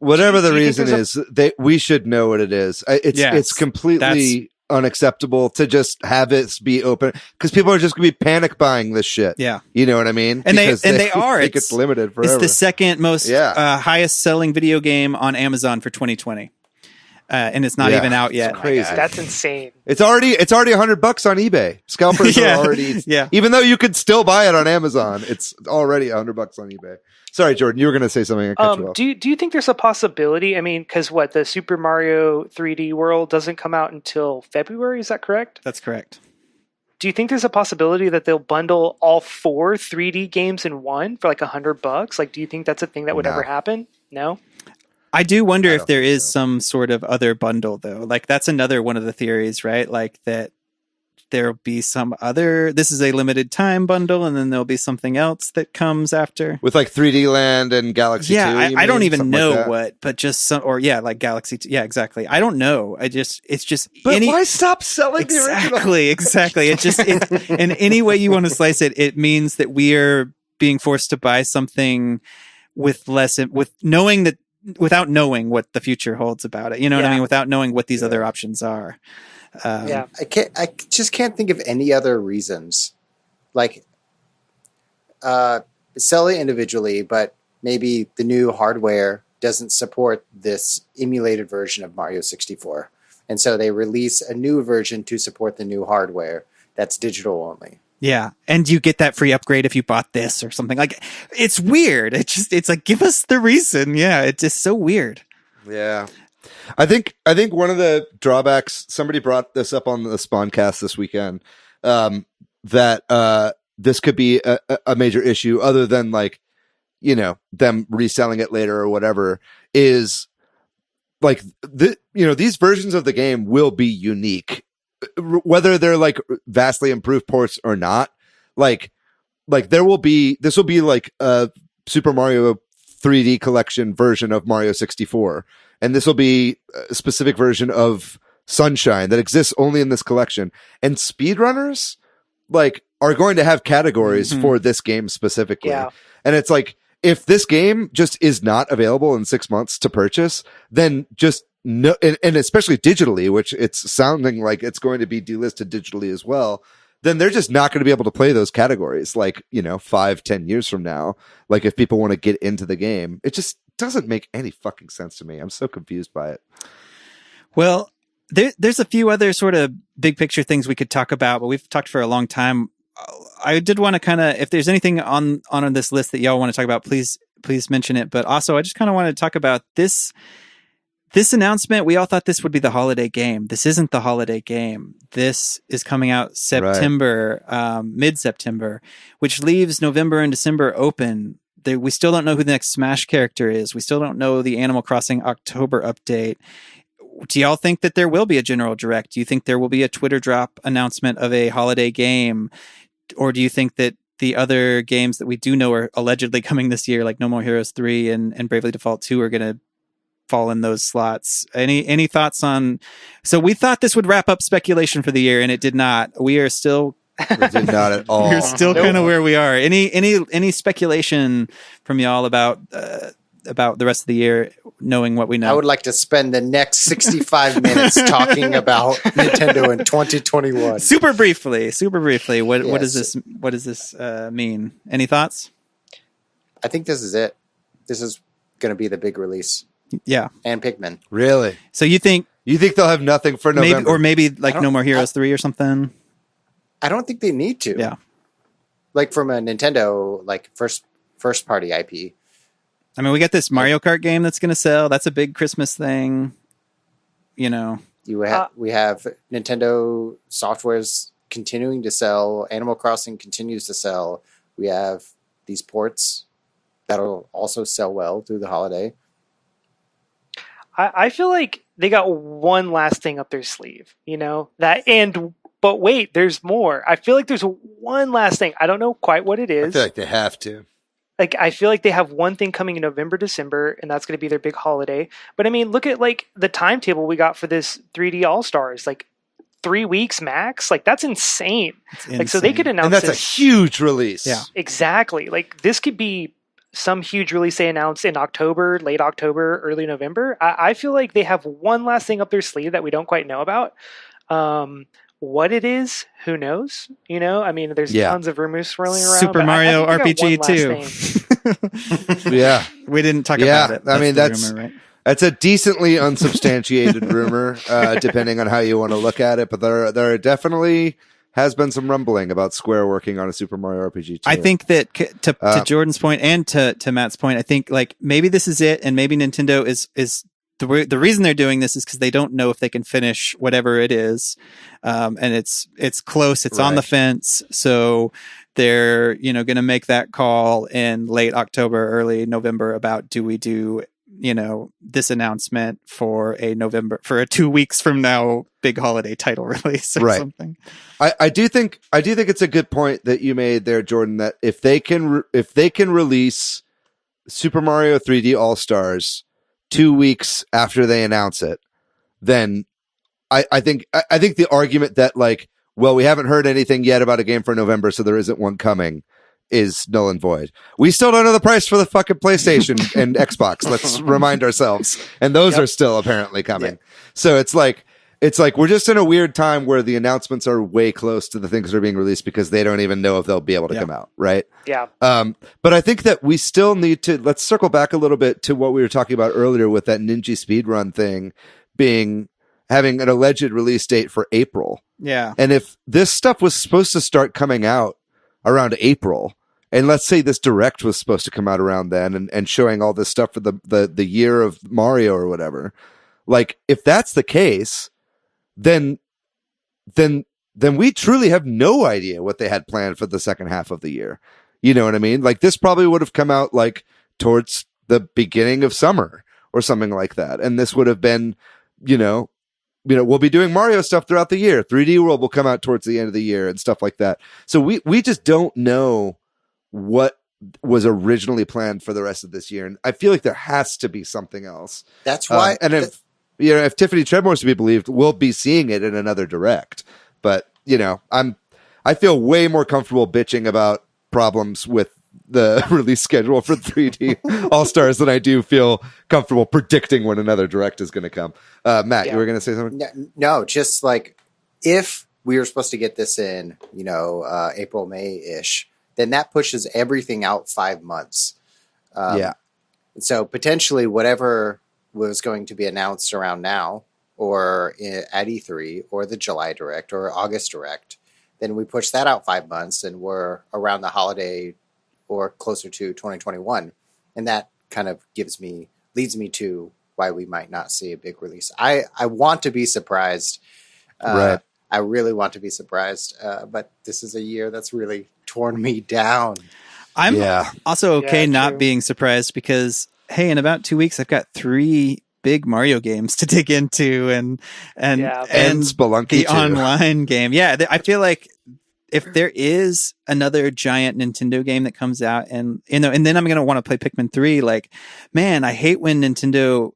Whatever the reason is, we should know what it is. It's completely unacceptable to just have it be open, because people are just going to be panic buying this shit. Yeah, you know what I mean? And they are. It's limited forever. It's the second most highest selling video game on Amazon for 2020, and it's not even out yet. It's crazy. That's insane. It's already $100 on eBay. Scalpers are already. Even though you could still buy it on Amazon, it's already $100 on eBay. Sorry, Jordan, you were going to say something. I cut you off. Do you think there's a possibility? I mean, because the Super Mario 3D World doesn't come out until February? Is that correct? That's correct. Do you think there's a possibility that they'll bundle all 4 3D games in one for like $100? Like, do you think that's a thing that would ever happen? No? I do wonder if there is some sort of other bundle, though. Like, that's another one of the theories, right? Like, that there'll be some other, this is a limited time bundle, and then there'll be something else that comes after. With like 3D Land and Galaxy 2? I don't even know what, but just some, or like Galaxy 2. Yeah, exactly. I don't know. But why stop selling the original? Exactly. In any way you want to slice it, it means that we are being forced to buy something without knowing what the future holds about it. You know what I mean? Without knowing what these other options are. I just can't think of any other reasons. Like, sell it individually, but maybe the new hardware doesn't support this emulated version of Mario 64. And so they release a new version to support the new hardware that's digital only. Yeah. And you get that free upgrade if you bought this or something. Like, it's weird. It's like, give us the reason. Yeah. It's just so weird. Yeah. I think one of the drawbacks, somebody brought this up on the Spawncast this weekend, that this could be a major issue, other than like, them reselling it later or whatever, is like these versions of the game will be unique, whether they're like vastly improved ports or not. Like this will be like a Super Mario 3D collection version of Mario 64. And this will be a specific version of Sunshine that exists only in this collection. And speedrunners are going to have categories for this game specifically. Yeah. And it's like, if this game just is not available in 6 months to purchase, then just no, and especially digitally, which it's sounding like it's going to be delisted digitally as well, then they're just not going to be able to play those categories 5-10 years from now. Like, if people want to get into the game, it just doesn't make any fucking sense to me. I'm so confused by it. Well, there's a few other sort of big picture things we could talk about, but we've talked for a long time. I did want to kind of, if there's anything on this list that y'all want to talk about, please mention it. But also, I just kind of wanted to talk about this announcement. We all thought this would be the holiday game. This isn't the holiday game. This is coming out September, mid-September, which leaves November and December open. We still don't know who the next Smash character is. We still don't know the Animal Crossing October update. Do y'all think that there will be a general direct? Do you think there will be a Twitter drop announcement of a holiday game? Or do you think that the other games that we do know are allegedly coming this year, like No More Heroes 3 and Bravely Default 2, are going to fall in those slots? Any thoughts on... So we thought this would wrap up speculation for the year, and it did not. We are still... It did not at all. We're still kind of where we are. Any speculation from y'all about the rest of the year, knowing what we know? I would like to spend the next 65 minutes talking about Nintendo in 2021. Super briefly. What Yes. does this mean? Any thoughts? I think this is it. This is going to be the big release. Yeah. And Pikmin. Really? So you think they'll have nothing for November? maybe like No More Heroes 3 or something? I don't think they need to. Yeah. Like from a Nintendo, like first party IP. I mean, we got this Mario Kart game that's going to sell. That's a big Christmas thing. You know. We have Nintendo softwares continuing to sell. Animal Crossing continues to sell. We have these ports that'll also sell well through the holiday. I feel like they got one last thing up their sleeve, you know, but wait, there's more. I feel like there's one last thing. I don't know quite what it is. I feel like they have to. Like, I feel like they have one thing coming in November, December, and that's going to be their big holiday. But I mean, look at like the timetable we got for this 3D All-Stars, like 3 weeks max. Like, that's insane. Like, so they could announce and that's this. A huge release. Yeah, exactly. Like, this could be some huge release they announced in October, late October, early November. I feel like they have one last thing up their sleeve that we don't quite know about. What it is, who knows? You know, I mean, there's tons of rumors swirling around. Super Mario I think RPG 2. Yeah. We didn't talk about it. I mean, that's rumor, right? That's a decently unsubstantiated rumor, depending on how you want to look at it. But there definitely has been some rumbling about Square working on a Super Mario RPG 2. I think that to Jordan's point and to Matt's point, I think like maybe this is it, and maybe Nintendo is the reason they're doing this is because they don't know if they can finish whatever it is, and it's close, it's on the fence, so they're going to make that call in late October, early November about do we do this announcement for a 2 weeks from now big holiday title release or something. I do think it's a good point that you made there, Jordan, that if they can release Super Mario 3D All-Stars 2 weeks after they announce it, then I think the argument that like, well, we haven't heard anything yet about a game for November, so there isn't one coming, is null and void. We still don't know the price for the fucking PlayStation and Xbox. Let's remind ourselves. And those are still apparently coming. Yeah. So it's like we're just in a weird time where the announcements are way close to the things that are being released because they don't even know if they'll be able to come out. Right. Yeah. But I think that we still need to, let's circle back a little bit to what we were talking about earlier with that Ninja speedrun thing having an alleged release date for April. Yeah. And if this stuff was supposed to start coming out around April, and let's say this direct was supposed to come out around then and showing all this stuff for the year of Mario or whatever, like if that's the case, then we truly have no idea what they had planned for the second half of the year. You know what I mean? Like this probably would have come out like towards the beginning of summer or something like that. And this would have been, we'll be doing Mario stuff throughout the year. 3D World will come out towards the end of the year and stuff like that. So we just don't know what was originally planned for the rest of this year. And I feel like there has to be something else. That's why. And if Tiffany Treadmore is to be believed, we'll be seeing it in another direct. But, I feel way more comfortable bitching about problems with the release schedule for 3D All-Stars than I do feel comfortable predicting when another direct is going to come. Matt, you were going to say something? No, just like if we were supposed to get this in, April, May-ish, then that pushes everything out 5 months. So potentially whatever was going to be announced around now or at E3 or the July Direct or August Direct, then we push that out 5 months and we're around the holiday or closer to 2021. And that kind of leads me to why we might not see a big release. I want to be surprised. Right. I really want to be surprised. But this is a year that's really torn me down. I'm also okay not true. being surprised because, hey, in about 2 weeks, I've got 3 big Mario games to dig into and Spelunky the too. online game. Yeah, I feel like if there is another giant Nintendo game that comes out and then I'm going to want to play Pikmin 3, like, man, I hate when Nintendo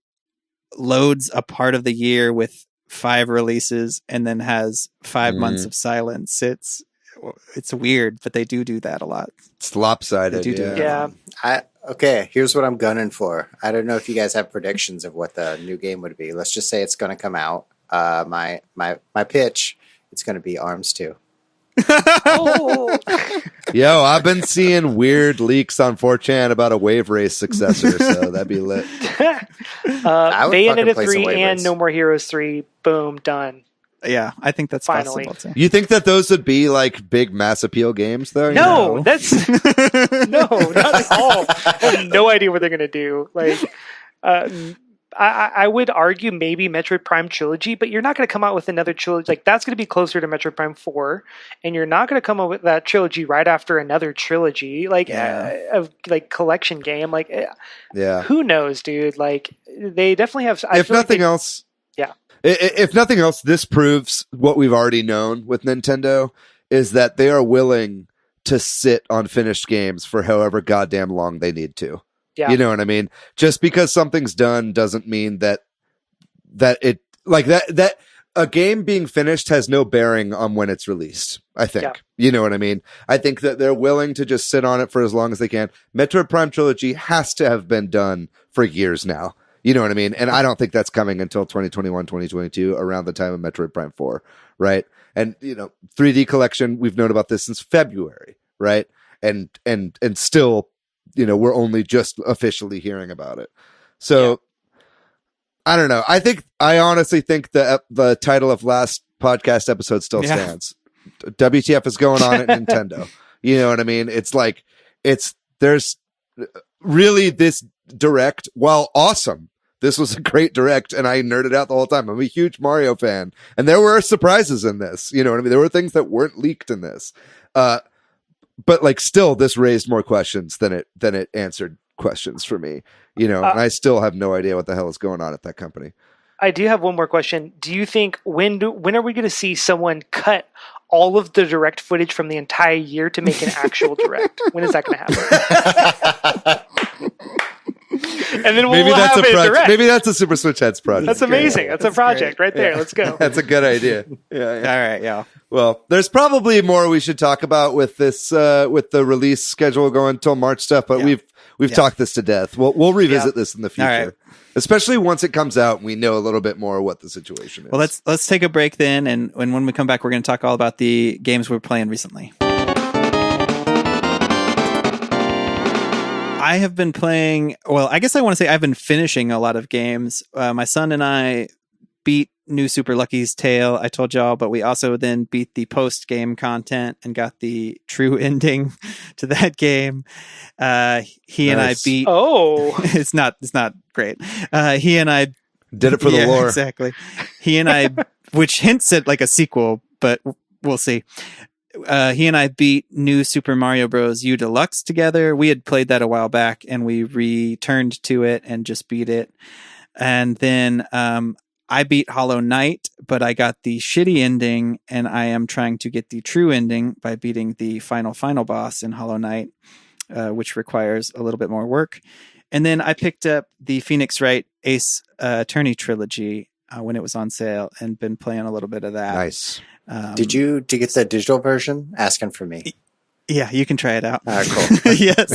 loads a part of the year with 5 releases and then has 5 months of silence. It's weird, but they do that a lot. It's lopsided. They do it. Yeah. Okay, here's what I'm gunning for. I don't know if you guys have predictions of what the new game would be. Let's just say it's going to come out. My pitch, it's going to be ARMS 2. Oh. Yo, I've been seeing weird leaks on 4chan about a Wave Race successor, so that'd be lit. Bayonetta play some 3 Wave and Race. No More Heroes 3. Boom, done. Yeah, I think that's Finally. possible too. You think that those would be like big mass appeal games, though? No, No. that's no, not at all. I have no idea what they're gonna do. Like, I would argue maybe Metroid Prime Trilogy, but you're not going to come out with another trilogy. Like, that's going to be closer to Metroid Prime 4, and you're not going to come up with that trilogy right after another trilogy, like of like collection game. Like, who knows, dude? Like, they definitely have. If nothing else, If nothing else, this proves what we've already known with Nintendo is that they are willing to sit on finished games for however goddamn long they need to. Yeah. You know what I mean? Just because something's done doesn't mean that it like that a game being finished has no bearing on when it's released. I think. Yeah. You know what I mean? I think that they're willing to just sit on it for as long as they can. Metroid Prime Trilogy has to have been done for years now. You know what I mean? And I don't think that's coming until 2021, 2022, around the time of Metroid Prime 4, right? And, 3D Collection, we've known about this since February, right? And still, we're only just officially hearing about it. So, I don't know. I honestly think the title of last podcast episode still stands. WTF is going on at Nintendo. You know what I mean? It's like, there's really this direct, while awesome, this was a great direct, and I nerded out the whole time. I'm a huge Mario fan, and there were surprises in this. You know what I mean? There were things that weren't leaked in this, but like still, this raised more questions than it answered questions for me. And I still have no idea what the hell is going on at that company. I do have one more question. Do you think when are we going to see someone cut all of the direct footage from the entire year to make an actual direct? When is that going to happen? And then we'll have a direct. Maybe that's a Super Switch Headz project. That's amazing. That's a project right there. Yeah. Let's go. That's a good idea. Yeah. All right, yeah. Well, there's probably more we should talk about with this, with the release schedule going until March stuff, but we've talked this to death. We'll revisit this in the future, right. Especially once it comes out and we know a little bit more what the situation is. Well, let's take a break then, and when we come back, we're going to talk all about the games we're playing recently. I have been playing, well, I guess I want to say I've been finishing a lot of games. My son and I beat New Super Lucky's Tale, I told y'all, but we also then beat the post-game content and got the true ending to that game. He and I beat... Oh! It's not great. He and I... Did it for the lore. Exactly. He and I, which hints at like a sequel, but we'll see. He and I beat New Super Mario Bros. U Deluxe together. We had played that a while back, and we returned to it and just beat it. And then I beat Hollow Knight, but I got the shitty ending, and I am trying to get the true ending by beating the final boss in Hollow Knight, which requires a little bit more work. And then I picked up the Phoenix Wright Ace Attorney trilogy when it was on sale, and been playing a little bit of that. Nice. Did you get the digital version? Asking for me. Yeah, you can try it out. All right, cool. Yes,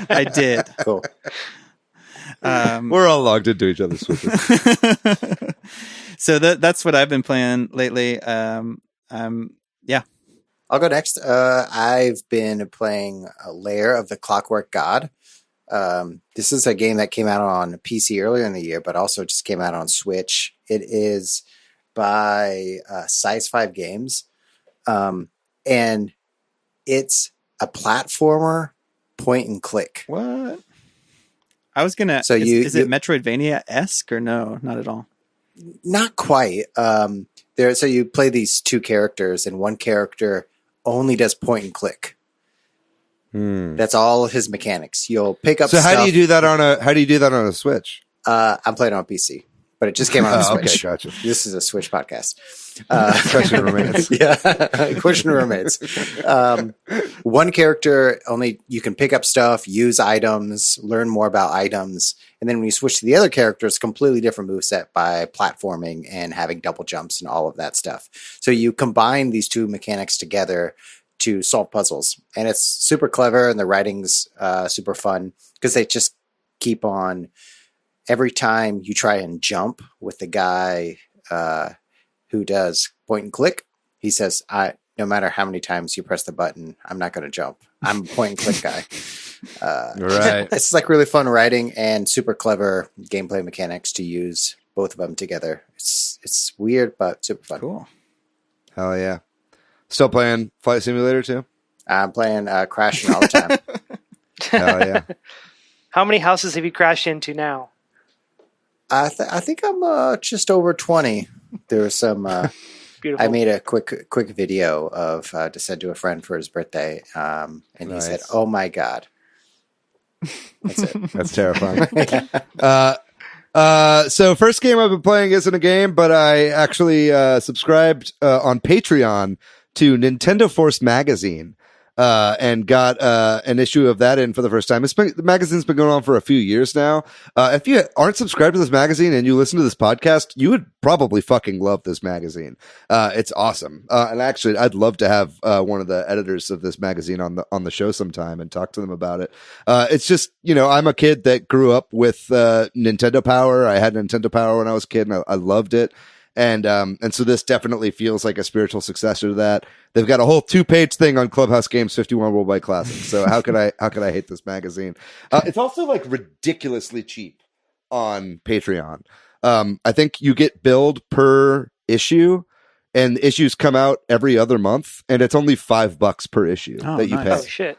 I did. Cool. We're all logged into each other's Switches. So that's what I've been playing lately. Yeah. I'll go next. I've been playing Lair of the Clockwork God. This is a game that came out on PC earlier in the year, but also just came out on Switch. It is by Size 5 Games, and it's a platformer point and click. What? I was gonna. So is it Metroidvania-esque or no? Not at all. Not quite. So you play these two characters, and one character only does point and click. That's all his mechanics. You'll pick up. So stuff. how do you do that on a Switch? I'm playing on PC, but it just came out on Switch. Okay, gotcha. This is a Switch podcast. Question remains. Yeah, question remains. One character only, you can pick up stuff, use items, learn more about items, and then when you switch to the other character, it's a completely different moveset by platforming and having double jumps and all of that stuff. So you combine these two mechanics together to solve puzzles, and it's super clever, and the writing's super fun because they just keep on. Every time you try and jump with the guy who does point and click, he says, no matter how many times you press the button, I'm not going to jump. I'm a point and click guy. Right. It's like really fun writing and super clever gameplay mechanics to use both of them together. It's weird, but super fun. Cool. Hell yeah. Still playing Flight Simulator too? I'm playing Crashing all the time. Hell yeah. How many houses have you crashed into now? I think I'm just over 20. There was some. Beautiful. I made a quick video of to send to a friend for his birthday, and Nice. he said, "Oh my god." That's it. That's terrifying. So first game I've been playing isn't a game, but I actually subscribed on Patreon to Nintendo Force magazine. And got an issue of that in for the first time. The magazine's been going on for a few years now. If you aren't subscribed to this magazine and you listen to this podcast, you would probably fucking love this magazine. It's awesome. And actually, I'd love to have one of the editors of this magazine on the show sometime and talk to them about it. It's just, I'm a kid that grew up with Nintendo Power. I had Nintendo Power when I was a kid, and I loved it. And so this definitely feels like a spiritual successor to that. They've got a whole 2-page thing on Clubhouse Games 51 Worldwide Classics. So how could I hate this magazine? It's also like ridiculously cheap on Patreon. I think you get billed per issue, and issues come out every other month, and it's only $5 per issue that you nice. pay. Oh shit!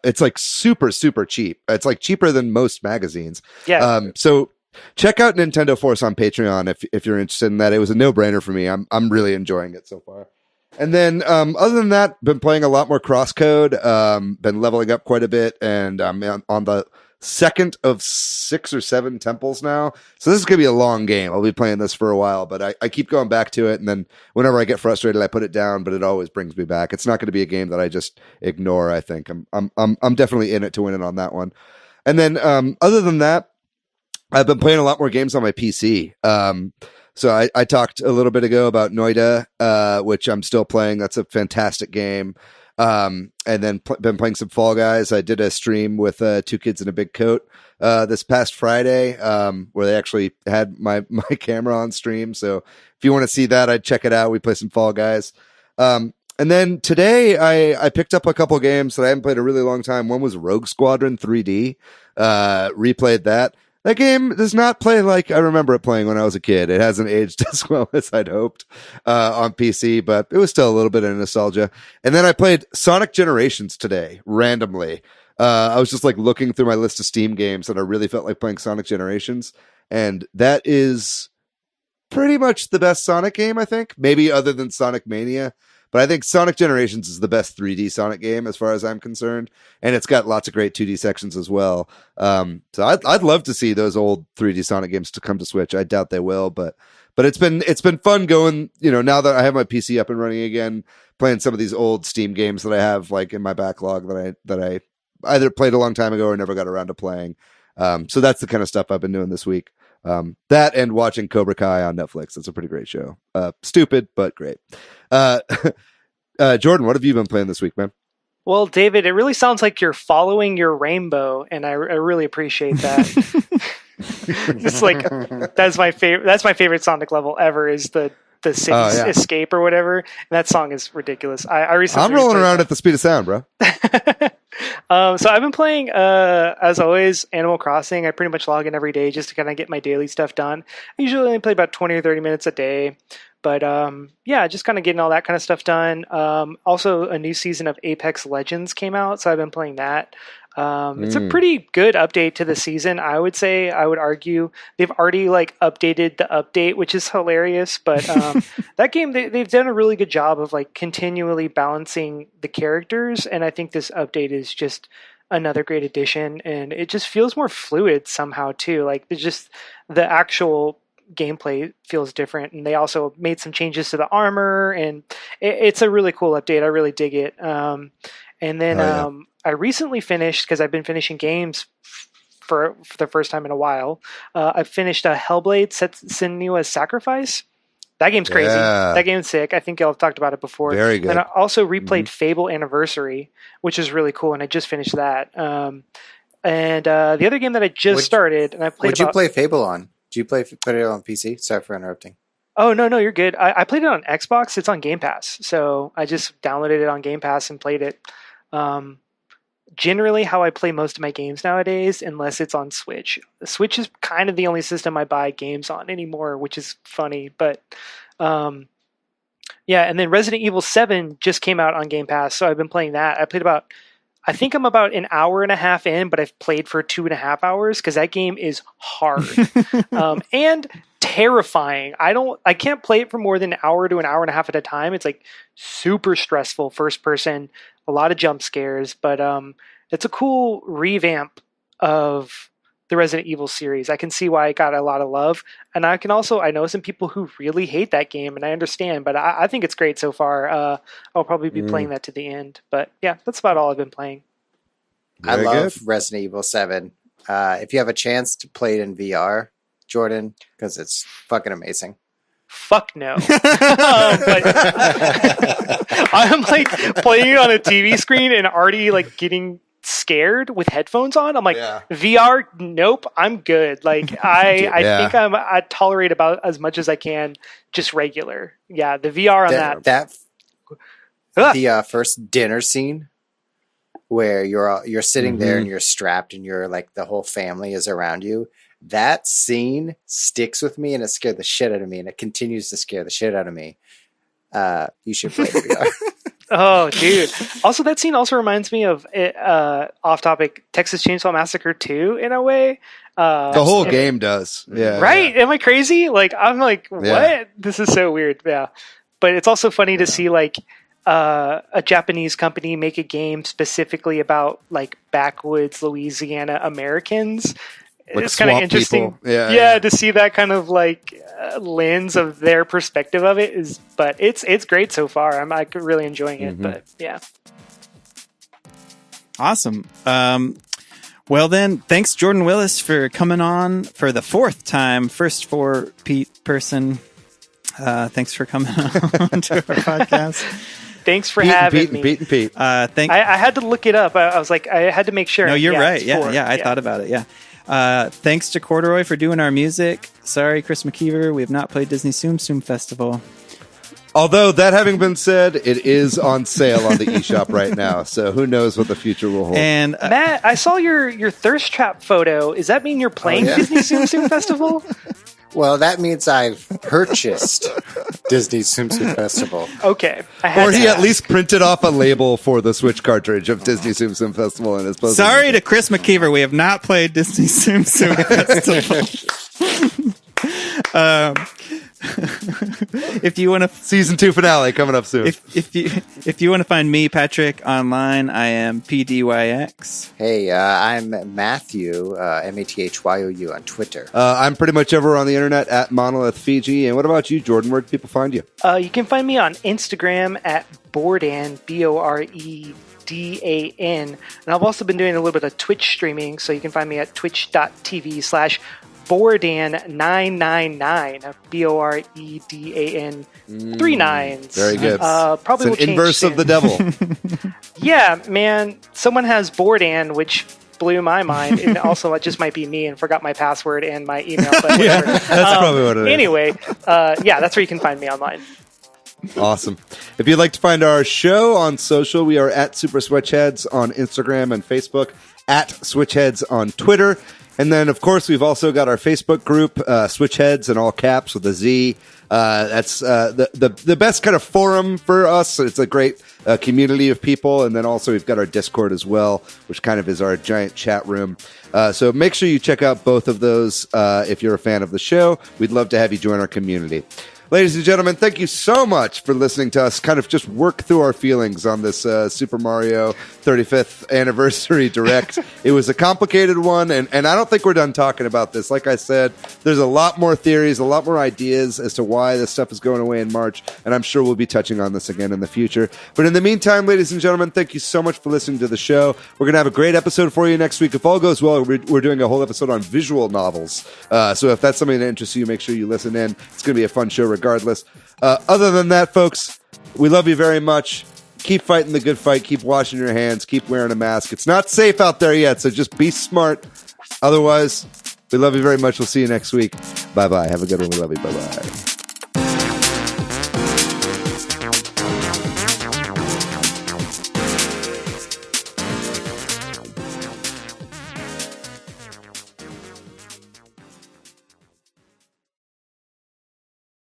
It's like super, super cheap. It's like cheaper than most magazines. Yeah. So check out Nintendo Force on Patreon if you're interested in that. It was a no-brainer for me. I'm really enjoying it so far. And then other than that, been playing a lot more Crosscode, been leveling up quite a bit, and I'm on the second of 6 or 7 temples now. So this is going to be a long game. I'll be playing this for a while, but I keep going back to it, and then whenever I get frustrated, I put it down, but it always brings me back. It's not going to be a game that I just ignore, I think. I'm definitely in it to win it on that one. And then other than that, I've been playing a lot more games on my PC. So I talked a little bit ago about Noida, which I'm still playing. That's a fantastic game. And then been playing some Fall Guys. I did a stream with 2 Kids in a Big Coat this past Friday, where they actually had my camera on stream. So if you want to see that, I'd check it out. We play some Fall Guys. And then today I picked up a couple games that I haven't played a really long time. One was Rogue Squadron 3D. Replayed that. That game does not play like I remember it playing when I was a kid. It hasn't aged as well as I'd hoped on PC, but it was still a little bit of nostalgia. And then I played Sonic Generations today, randomly. I was just like looking through my list of Steam games, and I really felt like playing Sonic Generations. And that is pretty much the best Sonic game, I think. Maybe other than Sonic Mania. But I think Sonic Generations is the best 3D Sonic game as far as I'm concerned, and it's got lots of great 2D sections as well. So I'd love to see those old 3D Sonic games to come to Switch. I doubt they will, but it's been fun going. Now that I have my PC up and running again, playing some of these old Steam games that I have like in my backlog that I either played a long time ago or never got around to playing. So that's the kind of stuff I've been doing this week. That and watching Cobra Kai on Netflix. It's a pretty great show. Stupid, but great. Jordan, what have you been playing this week, man? Well, David, it really sounds like you're following your rainbow, and I really appreciate that. It's like that's my favorite Sonic level ever. Is the city escape or whatever. And that song is ridiculous. I recently I'm rolling around at the speed of sound, bro. So I've been playing, as always, Animal Crossing. I pretty much log in every day just to kind of get my daily stuff done. I usually only play about 20 or 30 minutes a day. But yeah, just kind of getting all that kind of stuff done. Also, a new season of Apex Legends came out, so I've been playing that. It's a pretty good update to the season, I would say. I would argue they've already like updated the update, which is hilarious. But that game, they've done a really good job of like continually balancing the characters, and I think this update is just another great addition, and it just feels more fluid somehow too. Like it's just the actual gameplay feels different, and they also made some changes to the armor, and it's a really cool update. I really dig it. And then I recently finished, because I've been finishing games for the first time in a while. I finished Hellblade: Senua's Sacrifice. That game's crazy. Yeah. That game's sick. I think y'all have talked about it before. Very good. And I also replayed Fable Anniversary, which is really cool, and I just finished that. And the other game that I just started, and I played. What'd you play Fable on? Did you put it on PC? Sorry for interrupting. Oh, no, you're good. I played it on Xbox. It's on Game Pass. So I just downloaded it on Game Pass and played it. Generally how I play most of my games nowadays, unless it's on Switch. The Switch is kind of the only system I buy games on anymore, which is funny. But yeah, and then Resident Evil 7 just came out on Game Pass. So I've been playing that. I think I'm about an hour and a half in, but I've played for 2.5 hours because that game is hard and terrifying. I can't play it for more than an hour to an hour and a half at a time. It's like super stressful, first person, a lot of jump scares, but it's a cool revamp of the Resident Evil series. I can see why it got a lot of love, and I know some people who really hate that game, and I understand, but I think it's great so far. I'll probably be playing that to the end, but yeah, that's about all I've been playing. I love Resident Evil 7. If you have a chance to play it in VR, Jordan, because it's fucking amazing. Fuck no. But I'm like playing it on a TV screen and already like getting scared with headphones on. I'm like, VR, nope, I'm good. Like I think I tolerate about as much as I can just regular. Yeah, the VR on the first dinner scene where you're sitting there and you're strapped and you're like the whole family is around you. That scene sticks with me, and it scared the shit out of me, and it continues to scare the shit out of me. You should play VR. Oh, dude. Also, that scene also reminds me of off topic Texas Chainsaw Massacre 2 in a way. The whole game does. Yeah. Right? Yeah. Am I crazy? Like, I'm like, what? Yeah. This is so weird. Yeah. But it's also funny to see like a Japanese company make a game specifically about like backwoods Louisiana Americans. Like it's kind of interesting. To see that kind of like lens of their perspective of it is, but it's great so far. I'm like really enjoying it, but yeah. Awesome. Well then, thanks Jordan Willis for coming on for the fourth time, first for Pete person. Thanks for coming on to our podcast. Thanks for having me. Pete. I had to look it up. I was like, I had to make sure. No, you're right. Yeah. I thought about it. Yeah. Thanks to Corduroy for doing our music. Sorry, Chris McKeever, we have not played Disney Tsum Tsum Festival. Although, that having been said, it is on sale on the eShop right now, so who knows what the future will hold. And Matt, I saw your thirst trap photo. Does that mean you're playing Disney Tsum Tsum Festival? Well, that means I've purchased Disney Tsum Tsum Festival. Okay. Or he at least printed off a label for the Switch cartridge of Disney Tsum Tsum Festival and is posting. Sorry to Chris McKeever, we have not played Disney Tsum Tsum Festival. If you want to season 2 finale coming up soon. If you want to find me, Patrick, online, I am PDYX. Hey, I'm Matthew, MATHYOU on Twitter. I'm pretty much everywhere on the internet at Monolith Fiji. And what about you, Jordan? Where do people find you? You can find me on Instagram at Bordan, BOREDAN. And I've also been doing a little bit of Twitch streaming, so you can find me at twitch.tv/Bordan999, BOREDAN 3 9s. Very good. Probably it's an inverse of the devil. Yeah, man. Someone has Bordan, which blew my mind, and also it just might be me and forgot my password and my email. But yeah, that's probably what it is. Anyway, yeah, that's where you can find me online. Awesome. If you'd like to find our show on social, we are at Super Switch Headz on Instagram and Facebook, at Switch Headz on Twitter. And then, of course, we've also got our Facebook group, Switch Headz in all caps with a Z. That's the best kind of forum for us. It's a great community of people. And then also we've got our Discord as well, which kind of is our giant chat room. So make sure you check out both of those if you're a fan of the show. We'd love to have you join our community. Ladies and gentlemen, thank you so much for listening to us kind of just work through our feelings on this Super Mario 35th Anniversary Direct. It was a complicated one, and I don't think we're done talking about this. Like I said, there's a lot more theories, a lot more ideas as to why this stuff is going away in March, and I'm sure we'll be touching on this again in the future. But in the meantime, ladies and gentlemen, thank you so much for listening to the show. We're going to have a great episode for you next week. If all goes well, we're doing a whole episode on visual novels. So if that's something that interests you, make sure you listen in. It's going to be a fun show regardless. Other than that, folks, we love you very much. Keep fighting the good fight. Keep washing your hands. Keep wearing a mask. It's not safe out there yet, so just be smart. Otherwise, we love you very much. We'll see you next week. Bye-bye. Have a good one. We love you. Bye-bye.